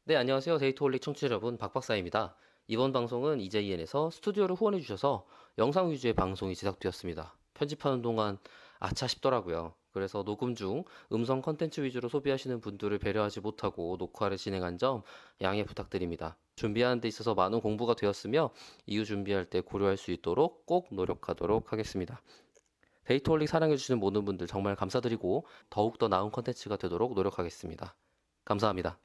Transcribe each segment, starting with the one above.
네, 안녕하세요. 데이터홀릭 청취자 여러분, 박박사입니다. 이번 방송은 EJN에서 스튜디오를 후원해 주셔서 영상 위주의 방송이 제작되었습니다. 편집하는 동안 아차 싶더라고요. 그래서 녹음 중 음성 컨텐츠 위주로 소비하시는 분들을 배려하지 못하고 녹화를 진행한 점 양해 부탁드립니다. 준비하는 데 있어서 많은 공부가 되었으며 이후 준비할 때 고려할 수 있도록 꼭 노력하도록 하겠습니다. 데이터홀릭 사랑해주시는 모든 분들 정말 감사드리고 더욱더 나은 컨텐츠가 되도록 노력하겠습니다. 감사합니다.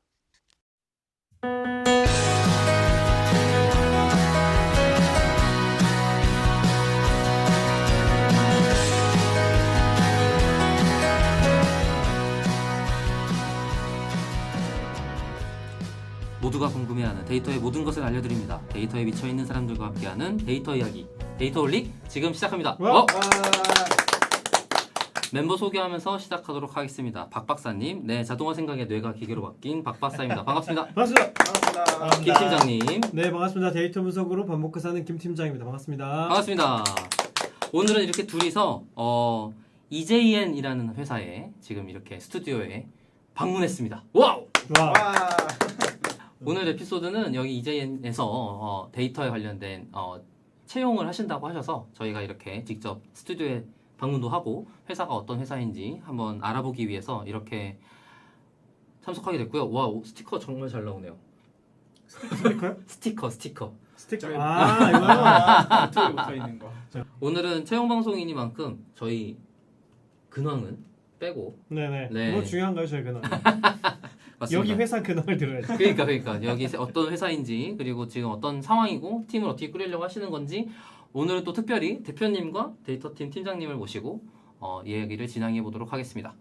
모두가 궁금해하는 데이터의 모든 것을 알려드립니다. 데이터에 미쳐있는 사람들과 함께하는 데이터 이야기 데이터홀릭 지금 시작합니다. 멤버 소개하면서 시작하도록 하겠습니다. 박 박사님, 네, 자동화 생각에 뇌가 기계로 바뀐 박 박사입니다. 반갑습니다. 반갑습니다. 김 팀장님, 네, 반갑습니다. 데이터 분석으로 밥 먹고 사는 김 팀장입니다. 반갑습니다. 반갑습니다. 오늘은 이렇게 둘이서 EJN이라는 회사에 지금 이렇게 스튜디오에 방문했습니다. 와우! 와. 오늘 에피소드는 여기 EJN에서 데이터에 관련된 채용을 하신다고 하셔서 저희가 이렇게 직접 스튜디오에 방문도 하고 회사가 어떤 회사인지 한번 알아보기 위해서 이렇게 참석하게 됐고요. 와, 스티커 정말 잘 나오네요. 스티커요? 스티커. 스티커. 이거요? 노트북에 붙어있는 거. 오늘은 채용 방송이니만큼 저희 근황은 빼고 네네. 네. 이거 중요한가요, 저희 근황? 맞습니다. 여기 회사 근황을 들어야죠. 그러니까 여기 어떤 회사인지 그리고 지금 어떤 상황이고 팀을 어떻게 꾸리려고 하시는 건지 오늘은 또 특별히 대표님과 데이터팀 팀장님을 모시고 이야기를 진행해 보도록 하겠습니다.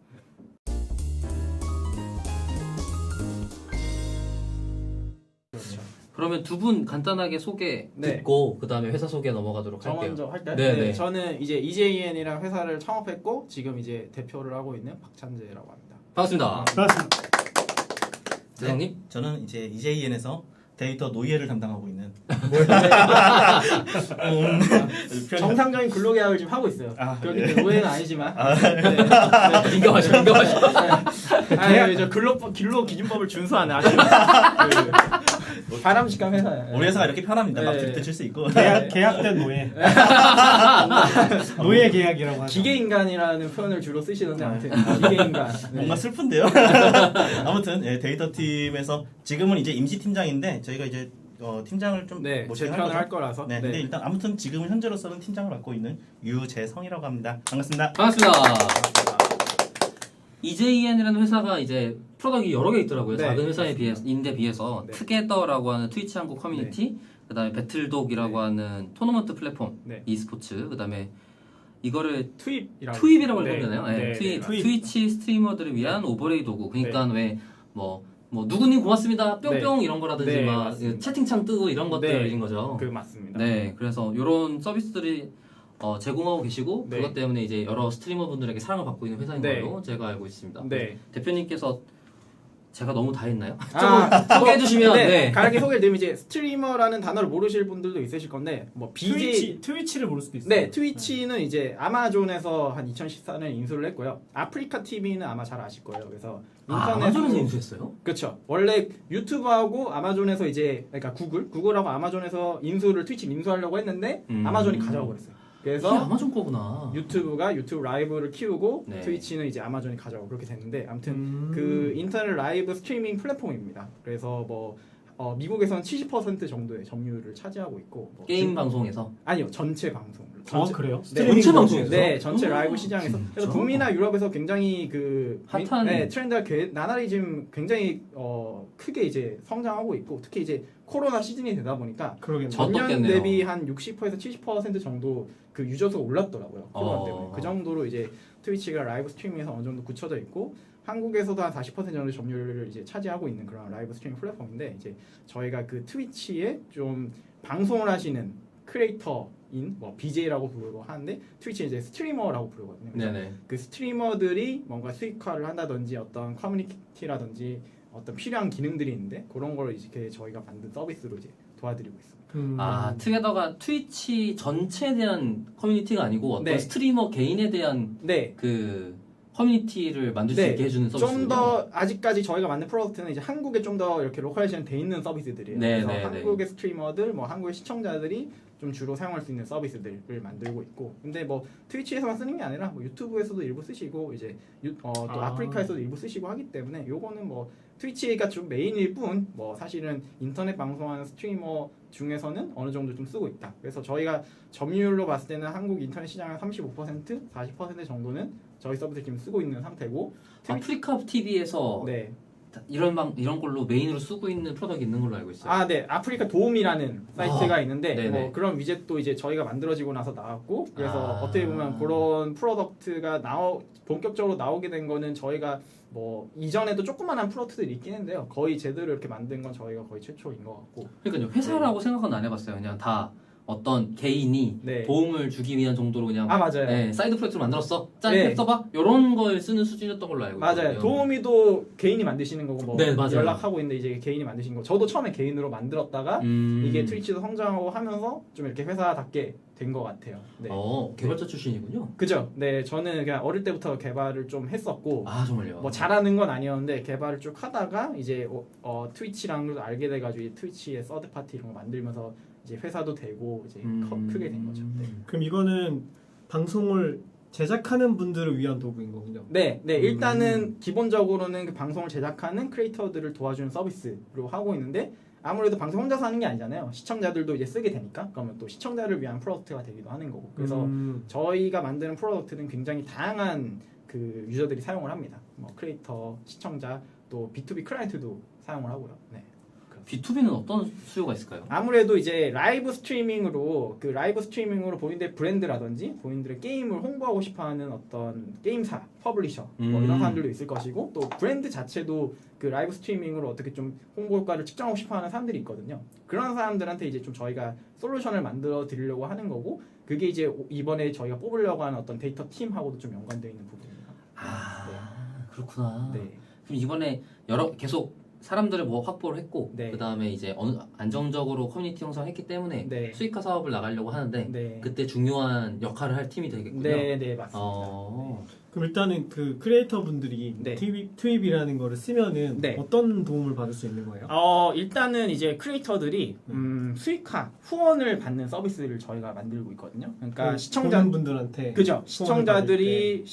그러면 두 분 간단하게 소개 네. 듣고 그 다음에 회사 소개 넘어가도록 저 할게요. 먼저 할까요? 네. 저는 이제 EJN이라는 회사를 창업했고 지금 이제 대표를 하고 있는 박찬재라고 합니다. 반갑습니다. 반갑습니다. 대장님? 저는 이제 EJN에서 데이터 노예를 담당하고 있는 정상적인 근로계약을 지금 하고 있어요. 그렇기 때문에 노예는 아니지만. 인정하셔. 아니, 저 근로 기준법을 준수하는 아주 바람직한 회사예요. 우리 회사가 이렇게 편합니다. 막 네. 들이칠 수 있고 계약된 노예. 노예 계약이라고 하죠. 기계인간이라는 표현을 주로 쓰시는데 아무튼 기계인간. 뭔가 슬픈데요. 아무튼 데이터 팀에서 지금은 이제 임시 팀장인데 저희가 이제 팀장을 좀 모시게 재편을 할 거라서. 네, 근데 일단 아무튼 지금은 현재로서는 팀장을 맡고 있는 유재성이라고 합니다. 반갑습니다. 반갑습니다. EJN이라는 회사가 이제 프로덕트가 여러 개 있더라고요. 네, 작은 회사에 맞습니다. 비해서 네. 투게더라고 하는 트위치 한국 커뮤니티, 그다음에 배틀독이라고 하는 토너먼트 플랫폼, 네. e스포츠, 그다음에 이거를 투입이라고 읽었나요? 네, 투입. 트위치 스트리머들을 위한 오버레이 도구. 그러니까 왜 뭐 누구님 고맙습니다 뿅뿅 이런 거라든지 네, 막 맞습니다. 채팅창 뜨고 이런 것들인 네, 거죠. 맞습니다. 네, 그래서 이런 서비스들이 제공하고 계시고 네. 그것 때문에 이제 여러 스트리머 분들에게 사랑을 받고 있는 회사인 네. 걸로 제가 알고 있습니다. 네. 대표님께서 제가 너무 다 했나요? 소개해 주시면 간략히 소개를 드리면 이제 스트리머라는 단어를 모르실 분들도 있으실 건데 뭐 BJ 트위치를 모를 수도 있어요. 네, 트위치는 이제 아마존에서 한 2014년에 인수를 했고요. 아프리카 TV는 아마 잘 아실 거예요. 그래서 아마존에서 인수했어요? 그렇죠. 원래 유튜브하고 아마존에서 이제 그러니까 구글하고 아마존에서 인수를 트위치 인수하려고 했는데 아마존이 가져가 버렸어요. 이게 그래서 아마존 거구나. 유튜브가 유튜브 라이브를 키우고 네. 트위치는 이제 아마존이 가져가고 그렇게 됐는데 아무튼 그 인터넷 라이브 스트리밍 플랫폼입니다. 그래서 뭐 미국에서는 70% 정도의 점유율을 차지하고 있고 뭐 게임 방송에서 아니요 전체 방송. 그래요? 전체 방송에서? 네, 전체 라이브 시장에서. 그래서 북미나 유럽에서 굉장히 그 핫한 트렌드가 나날이 지금 굉장히 크게 이제 성장하고 있고 특히 이제 코로나 시즌이 되다 보니까 그러겠네요. 전년 어떻겠네요. 대비 한 60%에서 70% 정도 그 유저수가 올랐더라고요. 코로나 때문에. 그 정도로 이제 트위치가 라이브 스트리밍에서 어느 정도 굳혀져 있고 한국에서도 한 40% 정도 점유율을 이제 차지하고 있는 그런 라이브 스트리밍 플랫폼인데 이제 저희가 그 트위치에 좀 방송을 하시는 크리에이터인 뭐 BJ라고 부르고 하는데 트위치 이제 스트리머라고 부르거든요. 그래서 네네. 그 스트리머들이 뭔가 수익화를 한다든지 어떤 커뮤니티라든지 어떤 필요한 기능들이 있는데 그런 걸 이렇게 저희가 만든 서비스로 이제 도와드리고 있습니다. 투게더가 트위치 전체에 대한 커뮤니티가 아니고 어떤 네. 스트리머 개인에 대한 네. 그 커뮤니티를 만들 수 네, 있게 해주는 서비스군요. 좀 더 아직까지 저희가 만든 프로덕트는 이제 한국에 좀 더 이렇게 로컬레이션 돼 있는 서비스들이에요. 네, 그래서 네, 한국의 스트리머들, 뭐 한국의 시청자들이 좀 주로 사용할 수 있는 서비스들을 만들고 있고, 근데 뭐 트위치에서만 쓰는 게 아니라 뭐 유튜브에서도 일부 쓰시고 이제 또 아프리카에서도 일부 쓰시고 하기 때문에 요거는 뭐 트위치가 좀 메인일 뿐, 뭐 사실은 인터넷 방송하는 스트리머 중에서는 어느 정도 좀 쓰고 있다. 그래서 저희가 점유율로 봤을 때는 한국 인터넷 시장의 35%, 40% 정도는 저희 서비스 지금 쓰고 있는 상태고, 아프리카 TV에서 네. 이런 걸로 메인으로 쓰고 있는 프로덕트 있는 걸로 알고 있어요. 아, 네. 아프리카 도움이라는 사이트가 있는데 네네. 뭐 그런 위젯도 이제 저희가 만들어지고 나서 나왔고, 그래서 아. 어떻게 보면 그런 프로덕트가 본격적으로 나오게 된 거는 저희가 뭐 이전에도 조그만한 프로덕트들이 있긴 한데요. 거의 제대로 이렇게 만든 건 저희가 거의 최초인 것 같고. 그러니까요. 회사라고 생각은 안 해봤어요. 그냥 다 어떤 개인이 네. 도움을 주기 위한 정도로 그냥 아, 맞아요. 네, 사이드 프로젝트를 만들었어. 짠, 네. 써봐. 이런 걸 쓰는 수준이었던 걸로 알고 있거든요. 맞아요. 도우미도 개인이 만드시는 거고 뭐 네, 맞아요. 연락하고 있는데 이제 개인이 만드신 거. 저도 처음에 개인으로 만들었다가 이게 트위치도 성장하고 하면서 좀 이렇게 회사답게 된 것 같아요. 네. 개발자 출신이군요. 그죠? 네, 저는 그냥 어릴 때부터 개발을 좀 했었고, 아, 정말요. 뭐 잘하는 건 아니었는데 개발을 쭉 하다가 이제 트위치랑도 알게 돼가지고 이 트위치의 서드 파티 이런 거 만들면서 이제 회사도 되고 이제 크게 된 거죠. 네. 그럼 이거는 방송을 제작하는 분들을 위한 도구인 거군요. 네, 일단은 기본적으로는 그 방송을 제작하는 크리에이터들을 도와주는 서비스로 하고 있는데, 아무래도 방송 혼자서 하는 게 아니잖아요. 시청자들도 이제 쓰게 되니까, 그러면 또 시청자를 위한 프로덕트가 되기도 하는 거고. 그래서 저희가 만드는 프로덕트는 굉장히 다양한 그 유저들이 사용을 합니다. 뭐 크리에이터, 시청자, 또 B2B 클라이언트도 사용을 하고요. 네. B2B는 어떤 수요가 있을까요? 아무래도 이제 라이브 스트리밍으로 본인들의 브랜드라든지 본인들의 게임을 홍보하고 싶어하는 어떤 게임사, 퍼블리셔 뭐 이런 사람들도 있을 것이고, 또 브랜드 자체도 그 라이브 스트리밍으로 어떻게 좀 홍보 효과를 측정하고 싶어하는 사람들이 있거든요. 그런 사람들한테 이제 좀 저희가 솔루션을 만들어 드리려고 하는 거고, 그게 이제 이번에 저희가 뽑으려고 하는 어떤 데이터 팀하고도 좀 연관되어 있는 부분입니다. 그렇구나. 네. 그럼 이번에 계속 사람들을 뭐 확보를 했고, 네. 그 다음에 이제 안정적으로 커뮤니티 형성을 했기 때문에 네. 수익화 사업을 나가려고 하는데, 네. 그때 중요한 역할을 할 팀이 되겠군요. 네, 맞습니다. 그럼 일단은 그 크리에이터 분들이 네. 트윕이라는 거를 쓰면은 네. 어떤 도움을 받을 수 있는 거예요? 일단은 이제 크리에이터들이 수익화, 후원을 받는 서비스를 저희가 만들고 있거든요. 그러니까 보는 분들한테 그죠? 후원을 받을 시청자들이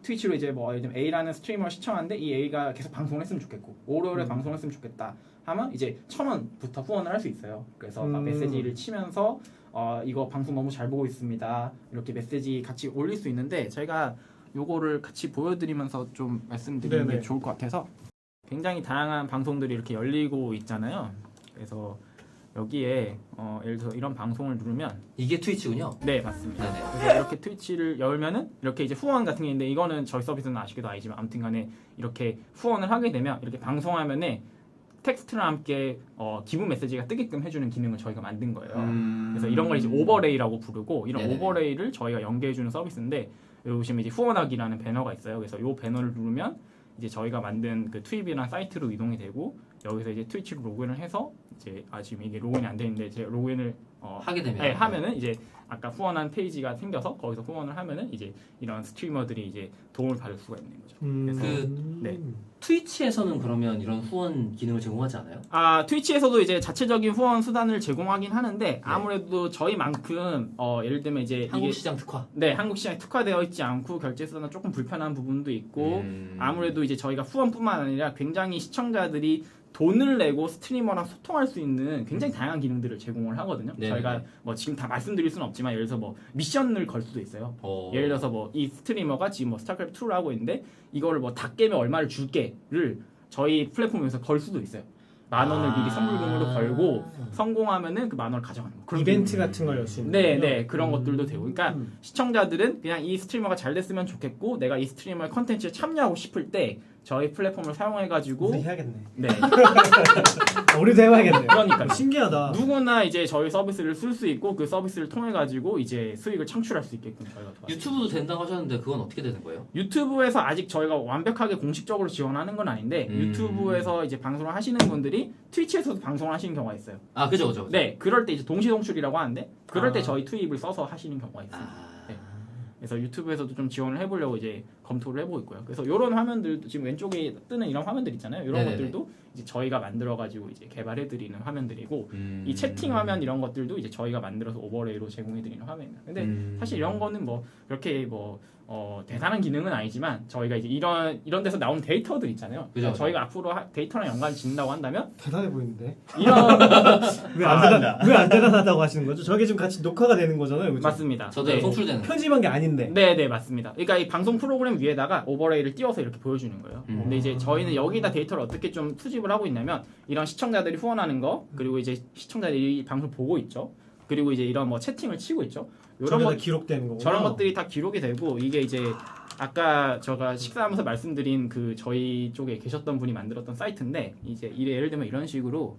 트위치로 이제 뭐 예를 들면 A라는 스트리머를 시청하는데 이 A가 계속 방송을 했으면 좋겠고 오래오래 방송을 했으면 좋겠다 하면 이제 1,000원부터 후원을 할 수 있어요. 그래서 막 메시지를 치면서 이거 방송 너무 잘 보고 있습니다. 이렇게 메시지 같이 올릴 수 있는데, 저희가 요거를 같이 보여드리면서 좀 말씀드리는 네네. 게 좋을 것 같아서, 굉장히 다양한 방송들이 이렇게 열리고 있잖아요. 그래서 여기에 예를 들어서 이런 방송을 누르면, 이게 트위치군요. 네, 맞습니다. 네네. 그래서 이렇게 트위치를 열면은 이렇게 이제 후원 같은 게 있는데, 이거는 저희 서비스는 아시기도 알지만 아무튼간에 이렇게 후원을 하게 되면 이렇게 방송화면에 텍스트랑 함께 기부 메시지가 뜨게끔 해주는 기능을 저희가 만든 거예요. 그래서 이런 걸 이제 오버레이라고 부르고, 이런 네네. 오버레이를 저희가 연계해주는 서비스인데, 여기 보시면 이제 후원하기라는 배너가 있어요. 그래서 이 배너를 누르면 이제 저희가 만든 그 트윕이랑 사이트로 이동이 되고, 여기서 이제 트위치로 로그인을 해서 이제 지금 이게 로그인이 안 돼 있는데, 제 로그인을 하게 되면 네, 하면은 이제 아까 후원한 페이지가 생겨서 거기서 후원을 하면은 이제 이런 스트리머들이 이제 도움을 받을 수가 있는 거죠. 그래서 네. 트위치에서는 그러면 이런 후원 기능을 제공하지 않아요? 트위치에서도 이제 자체적인 후원 수단을 제공하긴 하는데, 아무래도 저희만큼 예를 들면 이제 한국 이게 시장 특화. 네, 한국 시장에 특화되어 있지 않고 결제 수단은 조금 불편한 부분도 있고, 아무래도 이제 저희가 후원뿐만 아니라 굉장히 시청자들이 돈을 내고 스트리머랑 소통할 수 있는 굉장히 다양한 기능들을 제공을 하거든요. 네네네. 저희가 뭐 지금 다 말씀드릴 수는 없지만, 예를 들어서 뭐 미션을 걸 수도 있어요. 예를 들어서 뭐 이 스트리머가 지금 뭐 스타크래프트 2를 하고 있는데, 이거를 뭐 다 깨면 얼마를 줄게를 저희 플랫폼에서 걸 수도 있어요. 10,000원을 미리 선물금으로 걸고 성공하면은 그 10,000원을 가져가는 거. 그런 이벤트 기능이 같은 걸 열 수 있는 네, 거군요. 네, 그런 것들도 되고. 그러니까 시청자들은 그냥 이 스트리머가 잘 됐으면 좋겠고, 내가 이 스트리머의 컨텐츠에 참여하고 싶을 때 저희 플랫폼을 사용해가지고 우리 해야겠네. 네, 우리도 해봐야겠네. 그러니까 신기하다. 누구나 이제 저희 서비스를 쓸 수 있고, 그 서비스를 통해 가지고 이제 수익을 창출할 수 있게끔 저희가 도와드립니다. 유튜브도 된다고 하셨는데 그건 어떻게 되는 거예요? 유튜브에서 아직 저희가 완벽하게 공식적으로 지원하는 건 아닌데, 유튜브에서 이제 방송을 하시는 분들이 트위치에서도 방송을 하시는 경우가 있어요. 그죠. 네, 그럴 때 이제 동시 송출이라고 하는데, 그럴 때 저희 투입을 써서 하시는 경우가 있습니다. 네. 그래서 유튜브에서도 좀 지원을 해보려고 이제 검토를 해보고 있고요. 그래서 이런 화면들도 지금 왼쪽에 뜨는 이런 화면들 있잖아요. 이런 네네네. 것들도 이제 저희가 만들어가지고 이제 개발해드리는 화면들이고 이 채팅 화면 이런 것들도 이제 저희가 만들어서 오버레이로 제공해드리는 화면입니다. 근데 사실 이런 거는 뭐 그렇게 뭐 대단한 기능은 아니지만 저희가 이제 이런 데서 나오는 데이터들 있잖아요. 그죠. 저희가 앞으로 데이터랑 연관을 짓는다고 한다면 대단해 보이는데 이런 왜안 대단하다고 하시는 거죠? 저게 지금 같이 녹화가 되는 거잖아요, 그죠? 맞습니다. 저도 네. 송출되는 거. 편집한 게 아닌데. 네, 맞습니다. 그러니까 이 방송 프로그램 위에다가 오버레이를 띄워서 이렇게 보여주는 거예요. 근데 이제 저희는 여기다 데이터를 어떻게 좀 수집을 하고 있냐면 이런 시청자들이 후원하는 거 그리고 이제 시청자들이 이 방송 보고 있죠. 그리고 이제 이런 뭐 채팅을 치고 있죠. 이런 저게 다 것 기록되는 거고. 저런 것들이 다 기록이 되고 이게 이제 아까 제가 식사하면서 말씀드린 그 저희 쪽에 계셨던 분이 만들었던 사이트인데 이제 예를 들면 이런 식으로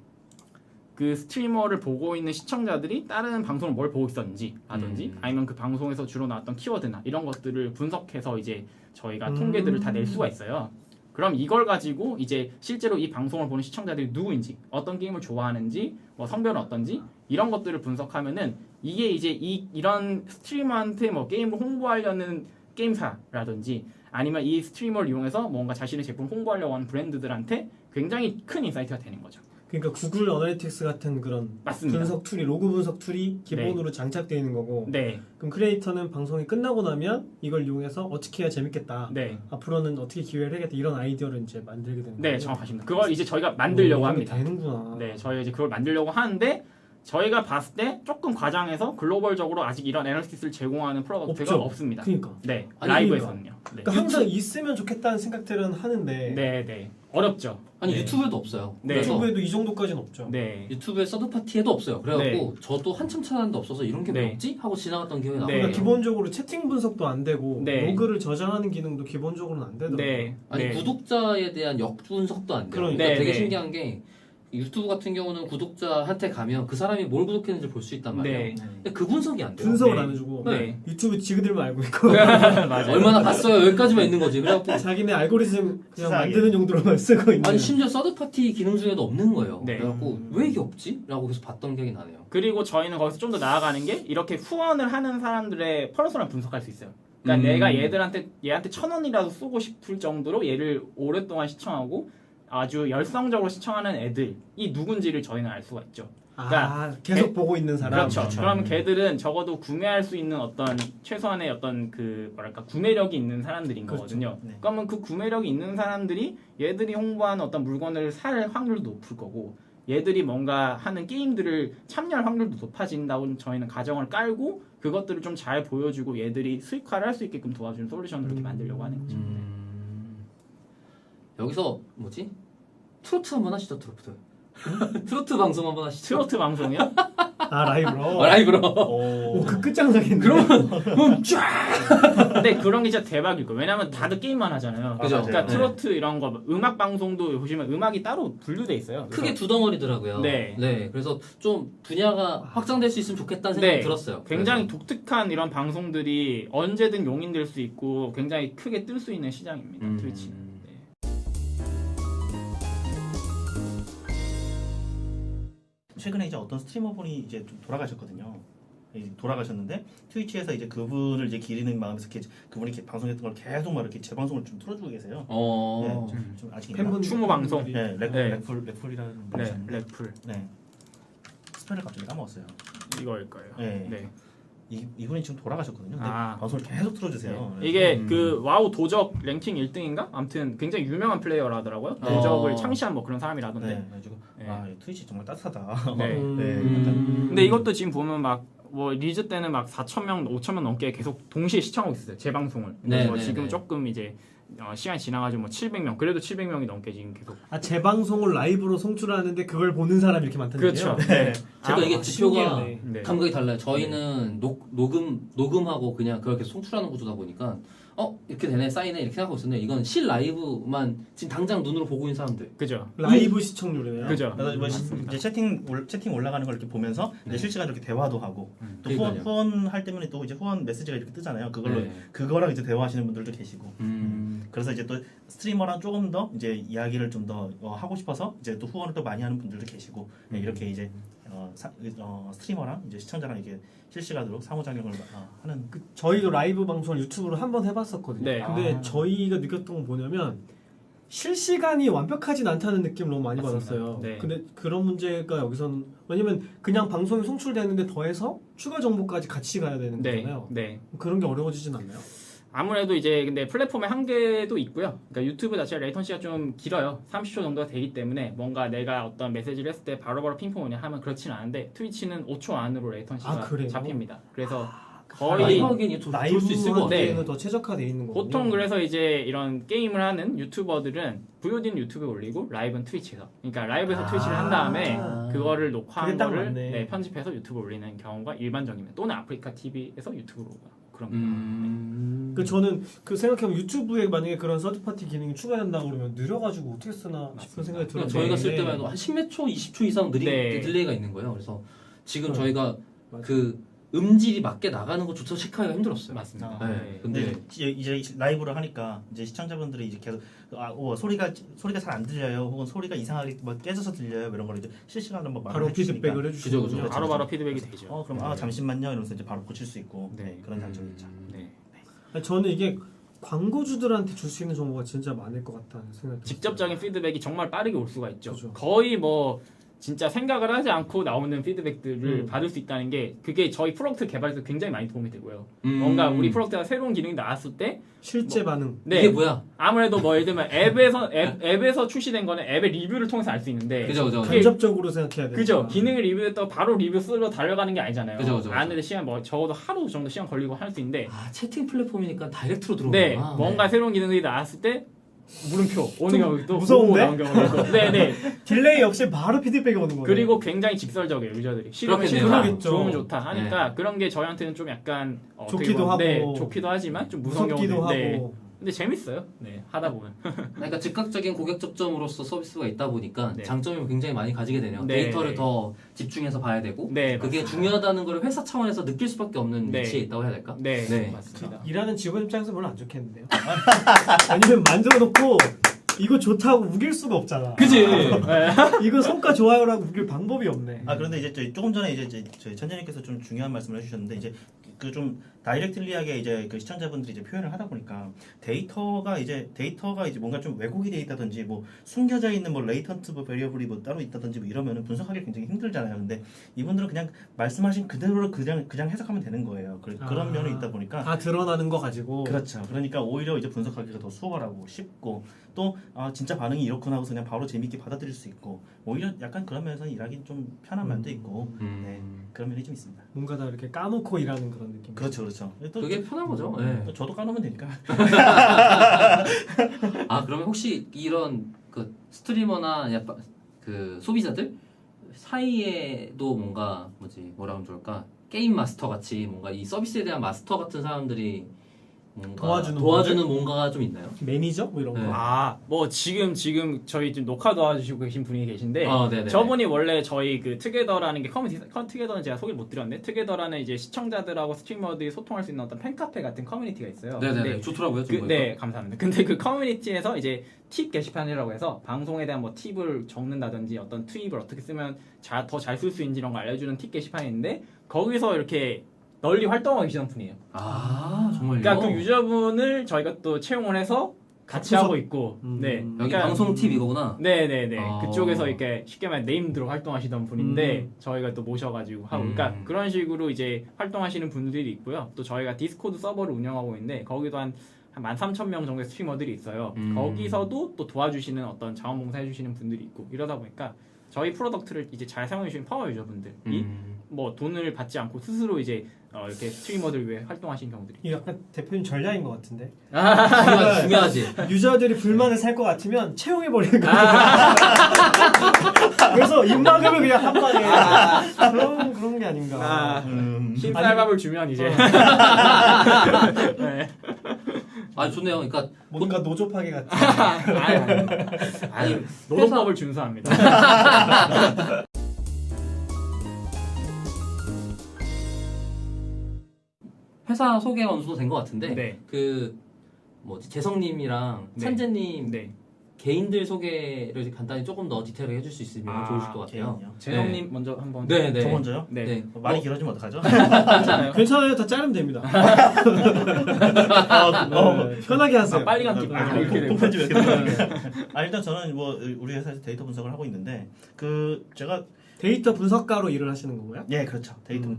그 스트리머를 보고 있는 시청자들이 다른 방송을 뭘 보고 있었는지 라든지 아니면 그 방송에서 주로 나왔던 키워드나 이런 것들을 분석해서 이제 저희가 통계들을 다 낼 수가 있어요. 그럼 이걸 가지고 이제 실제로 이 방송을 보는 시청자들이 누구인지, 어떤 게임을 좋아하는지, 뭐 성별은 어떤지 이런 것들을 분석하면은 이게 이제 이런 스트리머한테 뭐 게임을 홍보하려는 게임사라든지 아니면 이 스트리머를 이용해서 뭔가 자신의 제품을 홍보하려고 하는 브랜드들한테 굉장히 큰 인사이트가 되는 거죠. 그러니까 구글 어널리틱스 같은 그런 맞습니다. 분석 툴이 로그 분석 툴이 기본으로 장착되어 있는 거고. 네, 그럼 크리에이터는 방송이 끝나고 나면 이걸 이용해서 어떻게 해야 재밌겠다. 네, 앞으로는 어떻게 기회를 해야겠다. 이런 아이디어를 이제 만들게 되는 거예요. 네, 정확하십니다. 그걸 이제 저희가 만들려고 합니다. 되는구나. 네, 저희가 이제 그걸 만들려고 하는데 저희가 봤을 때 조금 과장해서 글로벌적으로 아직 이런 애널리티스를 제공하는 프로덕트가 없죠. 없습니다. 그러니까. 네, 아니, 라이브에서는요. 네. 그러니까 항상 있으면 좋겠다는 생각들은 하는데 네, 어렵죠. 아니 네. 유튜브에도 없어요. 네. 그래서 유튜브에도 이 정도까지는 없죠. 네, 유튜브에 서드 파티에도 없어요. 그래갖고 저도 한참 찾았는데 없어서 이런 게 네. 뭐지 하고 지나갔던 기억이 네. 나요. 그러니까 기본적으로 채팅 분석도 안 되고 네. 로그를 저장하는 기능도 기본적으로는 안 되더라고요. 네, 아니 네. 구독자에 대한 역분석도 안 돼요. 그러니까. 그러니까 네, 되게 네. 신기한 게 유튜브 같은 경우는 구독자한테 가면 그 사람이 뭘 구독했는지 볼 수 있단 말이에요. 네. 근데 그 분석이 안 돼요. 분석을 네. 안 해주고 네. 유튜브 지그들만 알고 있고 맞아요. 얼마나 봤어요? 여기까지만 있는 거지. 그래갖고 자기네 알고리즘 그냥 수상하게. 만드는 용도로만 쓰고 있는. 아니 심지어 서드 파티 기능 중에도 없는 거예요. 네. 그래갖고 왜 이게 없지? 라고 계속 봤던 기억이 나네요. 그리고 저희는 거기서 좀 더 나아가는 게 이렇게 후원을 하는 사람들의 퍼스널을 분석할 수 있어요. 그러니까 내가 얘한테 1,000원이라도 쏘고 싶을 정도로 얘를 오랫동안 시청하고 아주 열성적으로 시청하는 애들이 누군지를 저희는 알 수가 있죠. 계속 보고 있는 사람. 그렇죠. 그럼 걔들은 적어도 구매할 수 있는 어떤 최소한의 어떤 그 뭐랄까 구매력이 있는 사람들인 그렇죠. 거거든요. 네. 그러면 그 구매력이 있는 사람들이 얘들이 홍보하는 어떤 물건을 살 확률도 높을 거고 얘들이 뭔가 하는 게임들을 참여할 확률도 높아진다고 저희는 가정을 깔고 그것들을 좀 잘 보여주고 얘들이 수익화를 할 수 있게끔 도와주는 솔루션을 이렇게 만들려고 하는 거죠. 여기서 뭐지? 트로트 한번 하시죠, 트로트. 트로트 방송 한번 하시죠. 트로트 방송이요? 라이브로. 라이브로. 오, 그 끝장나겠네. 그럼 쫙. 근데 그런 게 진짜 대박일 거예요. 왜냐면 다들 게임만 하잖아요. 그죠. 그러니까 네. 트로트 이런 거 음악 방송도 보시면 음악이 따로 분류돼 있어요. 그래서 크게 두 덩어리더라고요. 네. 그래서 좀 분야가 확장될 수 있으면 좋겠다는 생각이 네. 들었어요. 굉장히 독특한 이런 방송들이 언제든 용인될 수 있고 굉장히 크게 뜰 수 있는 시장입니다. 트위치. 최근에 이제 어떤 스트리머분이 이제 좀 돌아가셨거든요. 돌아가셨는데 트위치에서 이제 그분을 이제 기리는 마음에서 이렇게 그분이 이렇게 방송했던 걸 계속 막 이렇게 재방송을 좀 틀어주고 계세요. 네, 좀 아직 있나? 팬분 추모 방송. 네, 렉풀이라는 네, 분이셨는데 렉풀 네. 스펠을 갑자기 까먹었어요. 이거일 거예요. 네. 네. 이분이 지금 돌아가셨거든요. 근데 아. 방송을 계속 틀어주세요. 그래서 이게 그 와우 도적 랭킹 1등인가? 아무튼 굉장히 유명한 플레이어라더라고요. 도적을 창시한 뭐 그런 사람이라던데. 네, 그래가지고 네. 이 트위치 정말 따뜻하다. 네. 네, 약간 근데 이것도 지금 보면 막 뭐 리즈 때는 막 4,000명, 5,000명 넘게 계속 동시에 시청하고 있었어요. 재방송을. 네, 뭐 네, 지금 네. 조금 이제 시간이 지나가지고 뭐 700명, 그래도 700명이 넘게 지금 계속. 재방송을 라이브로 송출하는데 그걸 보는 사람이 이렇게 많다는 그렇죠. 얘기예요? 네. 제가 이게 지표가 신기하네. 네. 감각이 달라요. 저희는 녹음하고 그냥 그걸 계속 송출하는 구조다 보니까 이렇게 되네 사인해 이렇게 생각하고 있었는데 이건 실 라이브만 지금 당장 눈으로 보고 있는 사람들. 그죠. 라이브 시청률이네요. 그죠. 그래서 뭐 이제 채팅 올라가는 걸 이렇게 보면서 이제 실시간 이렇게 대화도 하고 또 그러니까요. 후원할 때면 또 이제 후원 메시지가 이렇게 뜨잖아요. 그걸로 네. 그거랑 이제 대화하시는 분들도 계시고. 그래서 이제 또 스트리머랑 조금 더 이제 이야기를 좀 더 하고 싶어서 이제 또 후원을 또 많이 하는 분들도 계시고 네, 이렇게 이제 스트리머랑 이제 시청자랑 이게 실시간으로 상호작용을 하는. 저희도 라이브 방송을 유튜브로 한번 해봤었거든요. 네. 근데 저희가 느꼈던 건 뭐냐면 실시간이 완벽하진 않다는 느낌을 너무 많이 맞습니다. 받았어요. 네. 근데 그런 문제가 여기서는 왜냐면 그냥 방송이 송출되는데 더해서 추가 정보까지 같이 가야 되는 네. 거잖아요. 네. 그런 게 어려워지진 않나요? 아무래도 이제 근데 플랫폼의 한계도 있고요. 그러니까 유튜브 자체가 레이턴시가 좀 길어요. 30초 정도가 되기 때문에 뭔가 내가 어떤 메시지를 했을 때 바로바로 핑퐁 오냐 하면 그렇지는 않은데 트위치는 5초 안으로 레이턴시가 그래요? 잡힙니다. 그래서 라이브 거의 하기엔 좋을 수 있을 것 같아. 라이브한테는 더 최적화돼 있는 거군요. 보통 그래서 이제 이런 게임을 하는 유튜버들은 VOD는 유튜브에 올리고 라이브는 트위치에서. 그러니까 라이브에서 트위치를 한 다음에 그거를 녹화한 그게 딱 거를 맞네. 편집해서 유튜브에 올리는 경우가 일반적입니다. 또는 아프리카 TV에서 유튜브로 오거나 그런 거. 그 저는 그 생각해보면 유튜브에 만약에 그런 서드파티 기능이 추가된다고 그러면 느려가지고 어떻게 쓰나 싶은 생각이 그러니까 들었는데 저희가 쓸 때만 해도 한 10몇 초, 20초 이상 느린 네. 딜레이가 있는 거예요. 그래서 지금 네. 저희가 맞아요. 그 음질이 맞게 나가는 것조차 체크하기가 힘들었어요. 맞습니다. 네. 근데 근데 이제 라이브를 하니까 이제 시청자분들이 이제 계속 소리가 잘 안 들려요, 혹은 소리가 이상하게 뭐 깨져서 들려요, 이런 걸 이제 실시간으로 뭐 바로 말을 해주시니까. 피드백을 해주시죠. 그죠, 그죠. 바로바로 피드백이 되죠. 그럼 잠시만요 이러면서 이제 바로 고칠 수 있고 네. 그런 장점이 있죠. 네. 저는 이게 광고주들한테 줄 수 있는 정보가 진짜 많을 것 같다는 생각이 들었어요. 직접적인 피드백이 정말 빠르게 올 수가 있죠. 그죠. 거의 뭐 진짜 생각을 하지 않고 나오는 피드백들을 음. 받을 수 있다는 게 그게 저희 프로덕트 개발에서 굉장히 많이 도움이 되고요. 뭔가 우리 프로덕트가 새로운 기능이 나왔을 때 실제 반응. 네, 이게 뭐야? 아무래도 뭐 예를 들면 앱에서 출시된 거는 앱의 리뷰를 통해서 알 수 있는데 그죠. 그게 간접적으로 생각해야 돼요. 그죠. 기능을 리뷰했다가 바로 리뷰 쓰러 달려가는 게 아니잖아요. 그죠. 아는데 시간 뭐 적어도 하루 정도 시간 걸리고 할 수 있는데 채팅 플랫폼이니까 다이렉트로 네, 들어오는구나. 뭔가 새로운 기능들이 나왔을 때 물음표 오는 경우도 무서운데? 나온 경우도 네네. 딜레이 없이 바로 피드백이 오는 거예요. 그리고 굉장히 직설적이에요 유저들이. 싫으면 그렇겠네요. 싫다, 그러겠죠. 좋으면 좋다 하니까 그런 게 저희한테는 좀 약간 어떻게 좋기도 보면, 네, 하고 좋기도 하지만 좀 무서운 무섭기도 경우도 하고. 네. 근데 재밌어요. 네, 하다 보면. 그러니까 즉각적인 고객 접점으로서 서비스가 있다 보니까 네. 장점을 굉장히 많이 가지게 되네요. 네. 데이터를 더 집중해서 봐야 되고 네, 그게 중요하다는 걸 회사 차원에서 느낄 수밖에 없는 네. 위치에 있다고 해야 될까? 네, 네. 맞습니다. 일하는 직원 입장에서 별로 안 좋겠는데요. 아니면 만들어놓고 이거 좋다고 우길 수가 없잖아. 그지. 이거 성과 좋아요라고 우길 방법이 없네. 그런데 이제 조금 전에 이제 저희 천재님께서 좀 중요한 말씀을 해주셨는데 이제 그 좀 다이렉틀리하게 이제 그 시청자분들이 이제 표현을 하다 보니까 데이터가 이제 뭔가 좀 왜곡이 돼 있다든지 뭐 숨겨져 있는 뭐 레이턴트 뭐 베리어블이 뭐 따로 있다든지 뭐 이러면은 분석하기 굉장히 힘들잖아요. 근데 이분들은 그냥 말씀하신 그대로 그냥 해석하면 되는 거예요. 그런 면이 있다 보니까 다 드러나는 거 가지고. 그렇죠. 그러니까 오히려 이제 분석하기가 더 수월하고 쉽고 또 진짜 반응이 이렇구나 하고서 그냥 바로 재밌게 받아들일 수 있고 오히려 약간 그런 면에서는 일하기 좀 편한 면도 있고 네, 그런 면이 좀 있습니다. 뭔가 다 이렇게 까놓고 일하는 그런 느낌. 그렇죠. 또 그게 편한 거죠. 네. 또 저도 까놓으면 되니까. 그러면 혹시 이런 그 스트리머나 약간 그 소비자들 사이에도 뭔가 뭐라 하면 좋을까? 게임 마스터 같이 뭔가 이 서비스에 대한 마스터 같은 사람들이 뭔가 도와주는 뭔가가 좀 있나요? 매니저 뭐 이런 거. 네. 뭐 지금 저희 지금 녹화 도와주시고 계신 분이 계신데 네네. 저분이 원래 저희 그 투게더라는 게 투게더는 제가 소개를 못 드렸는데 투게더라는 이제 시청자들하고 스트리머들이 소통할 수 있는 어떤 팬카페 같은 커뮤니티가 있어요. 네네네. 근데 좋더라고요. 좀 보니까. 네, 감사합니다. 근데 그 커뮤니티에서 이제 팁 게시판이라고 해서 방송에 대한 뭐 팁을 적는다든지 어떤 트윗을 어떻게 쓰면 더 잘 쓸 수 있는지 이런 거 알려주는 팁 게시판이 있는데 거기서 이렇게 널리 활동하고 계시는 분이에요. 정말요? 그러니까 그 유저분을 저희가 또 채용을 해서 같이 하고 있고, 네. 여기 그러니까 방송 팁 이거구나. 네네네. 그쪽에서 이렇게 쉽게 말해 네임드로 활동하시던 분인데 저희가 또 모셔가지고 하고, 그러니까 그런 식으로 이제 활동하시는 분들이 있고요. 또 저희가 디스코드 서버를 운영하고 있는데 거기도 한 13,000명 정도의 스트리머들이 있어요. 거기서도 또 도와주시는 어떤 자원봉사 해주시는 분들이 있고 이러다 보니까 저희 프로덕트를 이제 잘 사용해주시는 파워 유저분들이 뭐 돈을 받지 않고 스스로 이제 이렇게 스트리머들 위해 활동하시는 경우들이. 이 약간 대표님 전략인 것 같은데. 중요하지. 유저들이 불만을 살 것 같으면 채용해 버리는 거예요. 그래서 입막음을 그냥 한 방에. 그런 게 아닌가. 흰쌀밥을 주면 이제. 네. 아 좋네요. 그러니까 뭔가 노조 파괴 같은. 아니 노동법을 준수합니다. 회사 소개 어느 정도 된 것 같은데 네. 그 뭐지 재성님이랑 네. 찬재님 네. 개인들 소개를 간단히 조금 더 디테일하게 해줄 수 있으면 좋으실 것 같아요. 개인이요? 재성님 먼저 한번. 네, 네. 저 먼저요? 네. 네. 말이 길어지면 어떡하죠? 괜찮아요. 괜찮아요. 다 자르면 됩니다. 편하게 하세요. 빨리 감기. 이렇게 되고. 편집 이렇게 되는 일단 저는 뭐 우리 회사에서 데이터 분석을 하고 있는데 그 제가 데이터 분석가로 일을 하시는 건가요? 예 그렇죠 데이터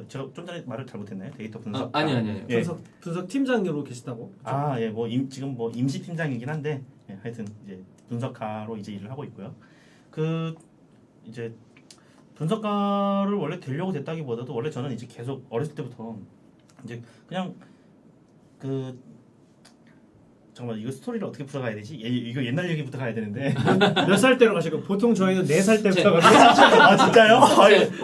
제가 좀 전에 말을 잘못했나요? 데이터 분석 아니요. 예. 분석 팀장으로 계시다고? 예, 뭐 지금 뭐 임시 팀장이긴 한데 예, 하여튼 이제 분석가로 이제 일을 하고 있고요. 그 이제 분석가를 원래 되려고 됐다기보다도 원래 저는 이제 계속 어렸을 때부터 이제 그냥 그 잠깐만 이거 스토리를 어떻게 풀어가야 되지? 이거 옛날 얘기부터 가야 되는데 몇 살 때로 가시고 보통 저희는 4살 때부터 가요. 아 진짜요?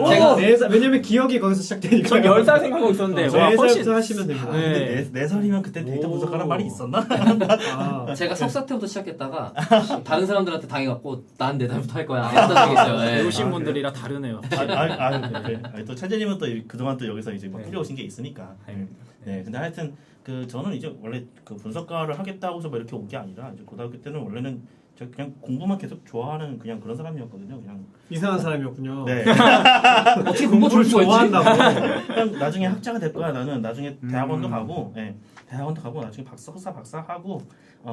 제가 4살, 왜냐면 기억이 거기서 시작되니까. 전 10살 생각하고 있었는데 와 훨씬 4살부터 하시면 됩니다. 네. 네 살이면 그때 데이터 오. 분석가란 말이 있었나? 아, 제가 석사 때부터 시작했다가 다른 사람들한테 당해갖고 난 4살부터 할 거야 했던 적이 있어요. 예. 배우신 분들이라 다르네요. 네. 또 찬재님은 또 그동안 또 여기서 이제 막 네. 끌려오신 게 있으니까. 아닙니다. 네, 근데 하여튼 그 저는 이제 원래 그 분석가를 하겠다고 해서 뭐 이렇게 온 게 아니라 이제 고등학교 때는 원래는 저 그냥 공부만 계속 좋아하는 그냥 그런 사람이었거든요. 그냥 이상한 사람이었군요. 네, 어떻게 공부 좋을 수가 있지? 좋아한다고. 그냥 나중에 학자가 될 거야. 나는 나중에 대학원도 가고, 대학원도 가고 나중에 석사 하고,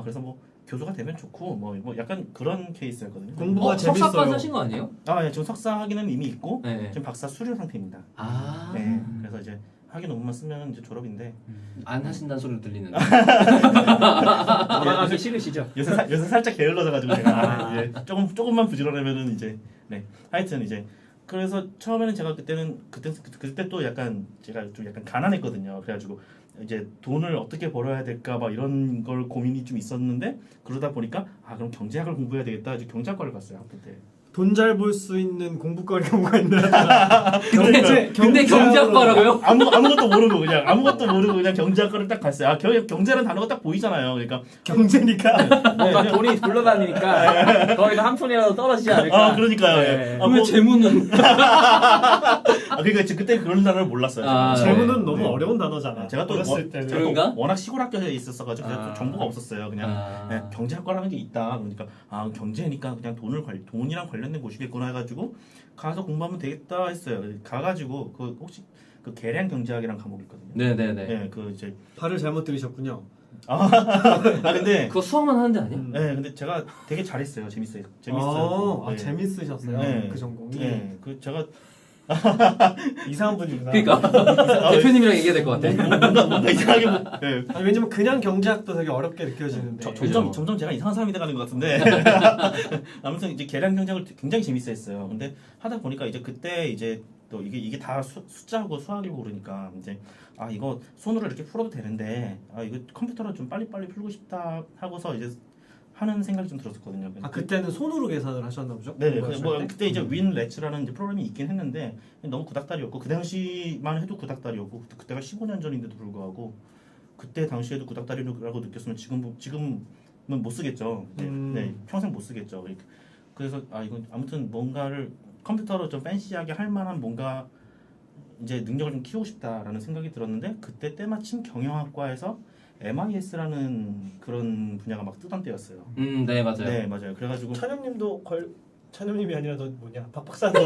그래서 뭐 교수가 되면 좋고 뭐 약간 그런 케이스였거든요. 공부가 석사까지 재밌어요. 하신 거 아니에요? 예, 지금 석사 학위는 이미 있고 네. 지금 박사 수료 상태입니다. 아, 네, 그래서 이제 학위 논문만 쓰면 이제 졸업인데 안 하신다는 소리를 들리는데. 돌아가기 싫으시죠? 요새 살짝 게을러져가지고 제가 조금만 부지런하면은 이제 하여튼 이제 그래서 처음에는 제가 그때 또 약간 제가 좀 약간 가난했거든요. 그래가지고 이제 돈을 어떻게 벌어야 될까 막 이런 걸 고민이 좀 있었는데 그러다 보니까 그럼 경제학을 공부해야 되겠다. 이제 경제학과를 갔어요 학교 때. 돈 잘 벌 수 있는 공부거리가 뭐가 있나? 근데 경제학과라고요? 아무것도 모르고 그냥 경제학과를 딱 갔어요. 경제라는 단어가 딱 보이잖아요. 그러니까 경제니까. 뭔가 돈이 굴러다니니까 거기서 한 푼이라도 떨어지지 않을까. 그러니까요. 네. 왜 재무는? 그러니까 그때 그런 단어를 몰랐어요. 아, 재무는 네. 너무 네. 어려운 단어잖아. 제가 또 어렸을 때는. 제가 또 그런가? 워낙 시골 학교에 있었어가지고 제가 또 정보가 없었어요. 그냥 경제학과라는 게 있다. 그러니까 경제니까 그냥 돈이랑 관련된 곳이겠구나 해가지고 가서 공부하면 되겠다 했어요. 가가지고 그 혹시 그 계량 경제학이란 과목이 있거든요. 네네네. 네, 그 이제 발을 잘못 들이셨군요. 근데 그거 수학만 하는 데 아니야? 근데 제가 되게 잘했어요. 재밌어요. 네. 재밌으셨어요. 네. 그 전공이. 네, 그 제가 이상한 분이구나. 그러니까 대표님이랑 얘기해야 될 것 같아. 뭔가 이상하게 네. 아니, 왜냐면 그냥 경제학도 되게 어렵게 느껴지는데. 점점 제가 이상한 사람이 돼가는 것 같은데 아무튼 이제 계량 경제학을 굉장히 재밌어했어요. 근데 하다 보니까 이제 그때 이제 또 이게 다 숫자고 수학이고 그러니까 이제 이거 손으로 이렇게 풀어도 되는데 이거 컴퓨터로 좀 빨리빨리 풀고 싶다 하고서 이제 하는 생각이 좀 들었었거든요. 그때는 손으로 계산을 하셨나 보죠? 네, 공부하실 뭐 때? 그때 이제 윈렛츠라는 이제 프로그램이 있긴 했는데 너무 구닥다리였고 그 당시만 해도 구닥다리였고 그때가 15년 전인데도 불구하고 그때 당시에도 구닥다리라고 느꼈으면 지금은 못 쓰겠죠. 네, 평생 못 쓰겠죠. 그래서 이건 아무튼 뭔가를 컴퓨터로 좀 팬시하게 할 만한 뭔가 이제 능력을 좀 키우고 싶다라는 생각이 들었는데 그때 때마침 경영학과에서 MIS라는 그런 분야가 막 뜨던 때였어요. 네 맞아요. 네, 맞아요. 그래가지고 찬영님도 찬영님이 아니라 너 뭐냐 박 박사도